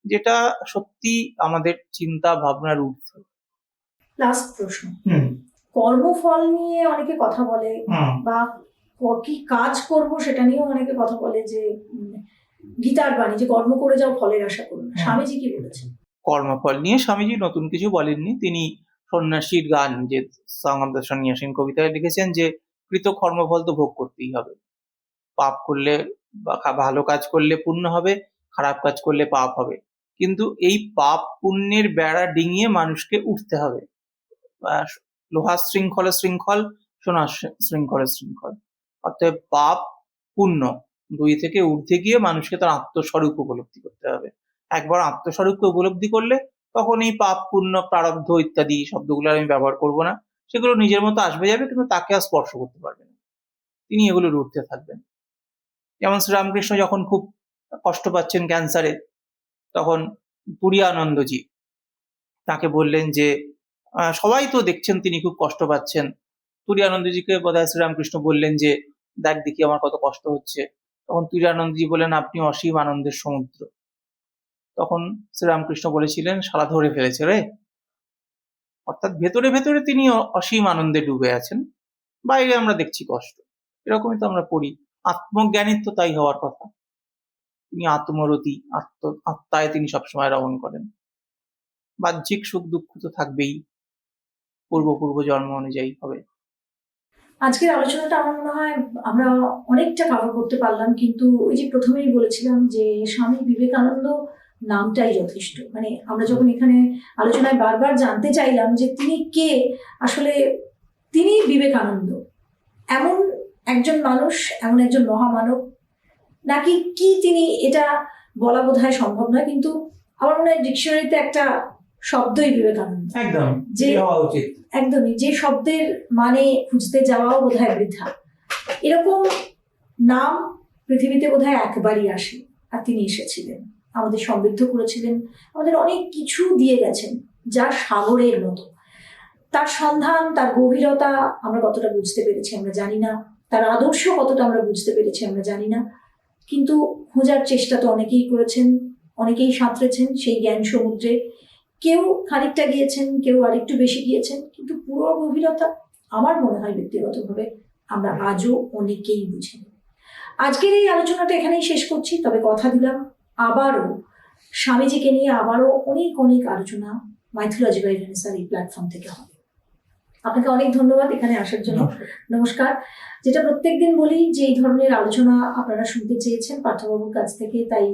যেটা সত্যি আমাদের চিন্তা ভাবনার ঊর্ধ্বে। লাস্ট প্রশ্ন, কর্মফল নিয়ে অনেকে কথা বলে, বা কি কাজ করব সেটা নিয়েও অনেকে কথা বলে, যে গীতার বাণী যে কর্ম করে যাও ফলের আশা করো না। স্বামীজি কি বলেছেন? কর্মফল নিয়ে স্বামীজি নতুন কিছু বলেননি। তিনি সন্ন্যাসীর গান, যে সং অফ দ্য সন্ন্যাসীন কবিতায় লিখেছেন যে কৃত কর্মফল তো ভোগ করতেই হবে। পাপ করলে বা ভালো কাজ করলে পুণ্য হবে, খারাপ কাজ করলে পাপ হবে। কিন্তু এই পাপ পুণ্যের বেড়া ডিঙিয়ে মানুষকে উঠতে হবে। লোহার শৃঙ্খলে শৃঙ্খল, সোনার শৃঙ্খলে শৃঙ্খল। অর্থাৎ পাপ পুণ্য দুই থেকে ঊর্ধ্বে গিয়ে মানুষকে তার আত্মস্বরূপ উপলব্ধি করতে হবে। একবার আত্মস্বরূপকে উপলব্ধি করলে তখন এই পাপ পুণ্য প্রারব্ধ ইত্যাদি শব্দগুলো আমি ব্যবহার করব না, সেগুলো নিজের মতো আসবে যাবে, কিন্তু তাকে আর স্পর্শ করতে পারবে না। তিনি এগুলোর ঊর্ধ্বে থাকবেন। যেমন শ্রীরামকৃষ্ণ যখন খুব কষ্ট পাচ্ছেন ক্যান্সারে, তখন তুরীয়ানন্দজি তাকে বললেন যে সবাই তো দেখছেন তিনি খুব কষ্ট পাচ্ছেন। তুরীয়ানন্দজিকে বোধহয় শ্রীরামকৃষ্ণ বললেন যে দেখ দেখি আমার কত কষ্ট হচ্ছে। তখন তুরীয়ানন্দজি বললেন, আপনি অসীম আনন্দের সমুদ্র। তখন শ্রীরামকৃষ্ণ বলেছিলেন, শালা ধরে ফেলেছে রে। অর্থাৎ ভেতরে ভেতরে তিনি অসীম আনন্দে ডুবে আছেন, বাইরে আমরা দেখছি কষ্ট। এরকমই তো আমরা পড়ি। আত্মজ্ঞানীর তো তাই হওয়ার কথা। তিনি আত্মরতি, আত্মায় তিনি সবসময় রমণ করেন। বাহ্যিক সুখ দুঃখ তো থাকবেই, পূর্ব জন্ম অনুযায়ী হবে। আজকের আলোচনাটা আমার মনে হয় আমরা অনেকটা কভার করতে পারলাম, কিন্তু ওই যে প্রথমেই বলেছিলাম যে স্বামী বিবেকানন্দ নামটাই যথেষ্ট। মানে আমরা যখন এখানে আলোচনায় বারবার জানতে চাইলাম যে তিনি কে, আসলে তিনি বিবেকানন্দ, এমন একজন মানুষ, এমন একজন মহামানব নাকি কি তিনি, এটা বলা বোধহয় সম্ভব নয়। কিন্তু আমার মনে হয় ডিকশনারিতে একটা শব্দই বিবেকানন্দ, একদম যে হওয়া উচিত। একদমই, যে শব্দের মানে খুঁজতে যাওয়াও বোধহয় বৃথা। এরকম নাম পৃথিবীতে বোধহয় একবারই আসে, আর তিনি এসেছিলেন, আমাদের সমৃদ্ধ করেছিলেন, আমাদের অনেক কিছু দিয়ে গেছেন যা সাগরের মতো। তার সন্ধান, তার গভীরতা আমরা কতটা বুঝতে পেরেছি আমরা জানি না, তার আদর্শ কতটা আমরা বুঝতে পেরেছি আমরা জানি না, কিন্তু খোঁজার চেষ্টা তো অনেকেই করেছেন, অনেকেই সাঁতরেছেন সেই জ্ঞান সমুদ্রে। কেউ খানিকটা গিয়েছেন, কেউ আরেকটু বেশি গিয়েছেন, কিন্তু পুরো গভীরতা আমার মনে হয় ব্যক্তিগতভাবে আমরা আজও অনেকেই বুঝিনি। আজকের এই আলোচনাটা এখানেই শেষ করছি, তবে কথা দিলাম আবারও স্বামীজিকে নিয়ে আবারও অনেক অনেক আলোচনা মাইথোলজি বাই রেনেসার এই প্ল্যাটফর্ম থেকে হবে। আপনাকে অনেক ধন্যবাদ এখানে আসার জন্য। নমস্কার। যেটা প্রত্যেকদিন বলি যে এই ধরনের আলোচনা আপনারা শুনতে চেয়েছেন পার্থবাবুর কাছ থেকে, তাই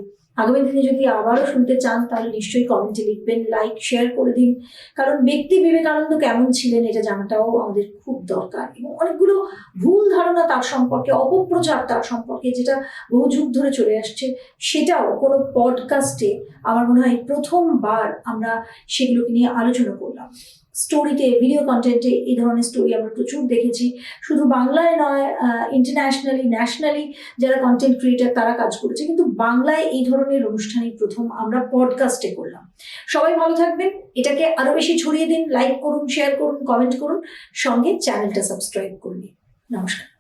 আগামী দিনে যদি আবারও শুনতে চান তাহলে নিশ্চয়ই কমেন্টে লিখবেন, লাইক শেয়ার করে দিন, কারণ ব্যক্তি বিবেকানন্দ কেমন ছিলেন এটা জানাটাও আমাদের খুব দরকার। এবং অনেকগুলো ভুল ধারণা তার সম্পর্কে, অপপ্রচার তার সম্পর্কে, যেটা বহু যুগ ধরে চলে আসছে, সেটাও কোনো পডকাস্টে আমার মনে হয় প্রথমবার আমরা সেগুলোকে নিয়ে আলোচনা করলাম। স্টোরিতে, ভিডিও কন্টেন্টে এই ধরনের স্টোরি আমরা প্রচুর দেখেছি। শুধু বাংলায় নয়, ইন্টারন্যাশনালি, ন্যাশনালি যারা কন্টেন্ট ক্রিয়েটার তারা কাজ করেছে, কিন্তু বাংলায় এই ধরনের অনুষ্ঠানই প্রথম আমরা পডকাস্টে করলাম। সবাই ভালো থাকবেন, এটাকে আরো বেশি ছড়িয়ে দিন, লাইক করুন, শেয়ার করুন, কমেন্ট করুন, সঙ্গে চ্যানেলটা সাবস্ক্রাইব করুন। নমস্কার।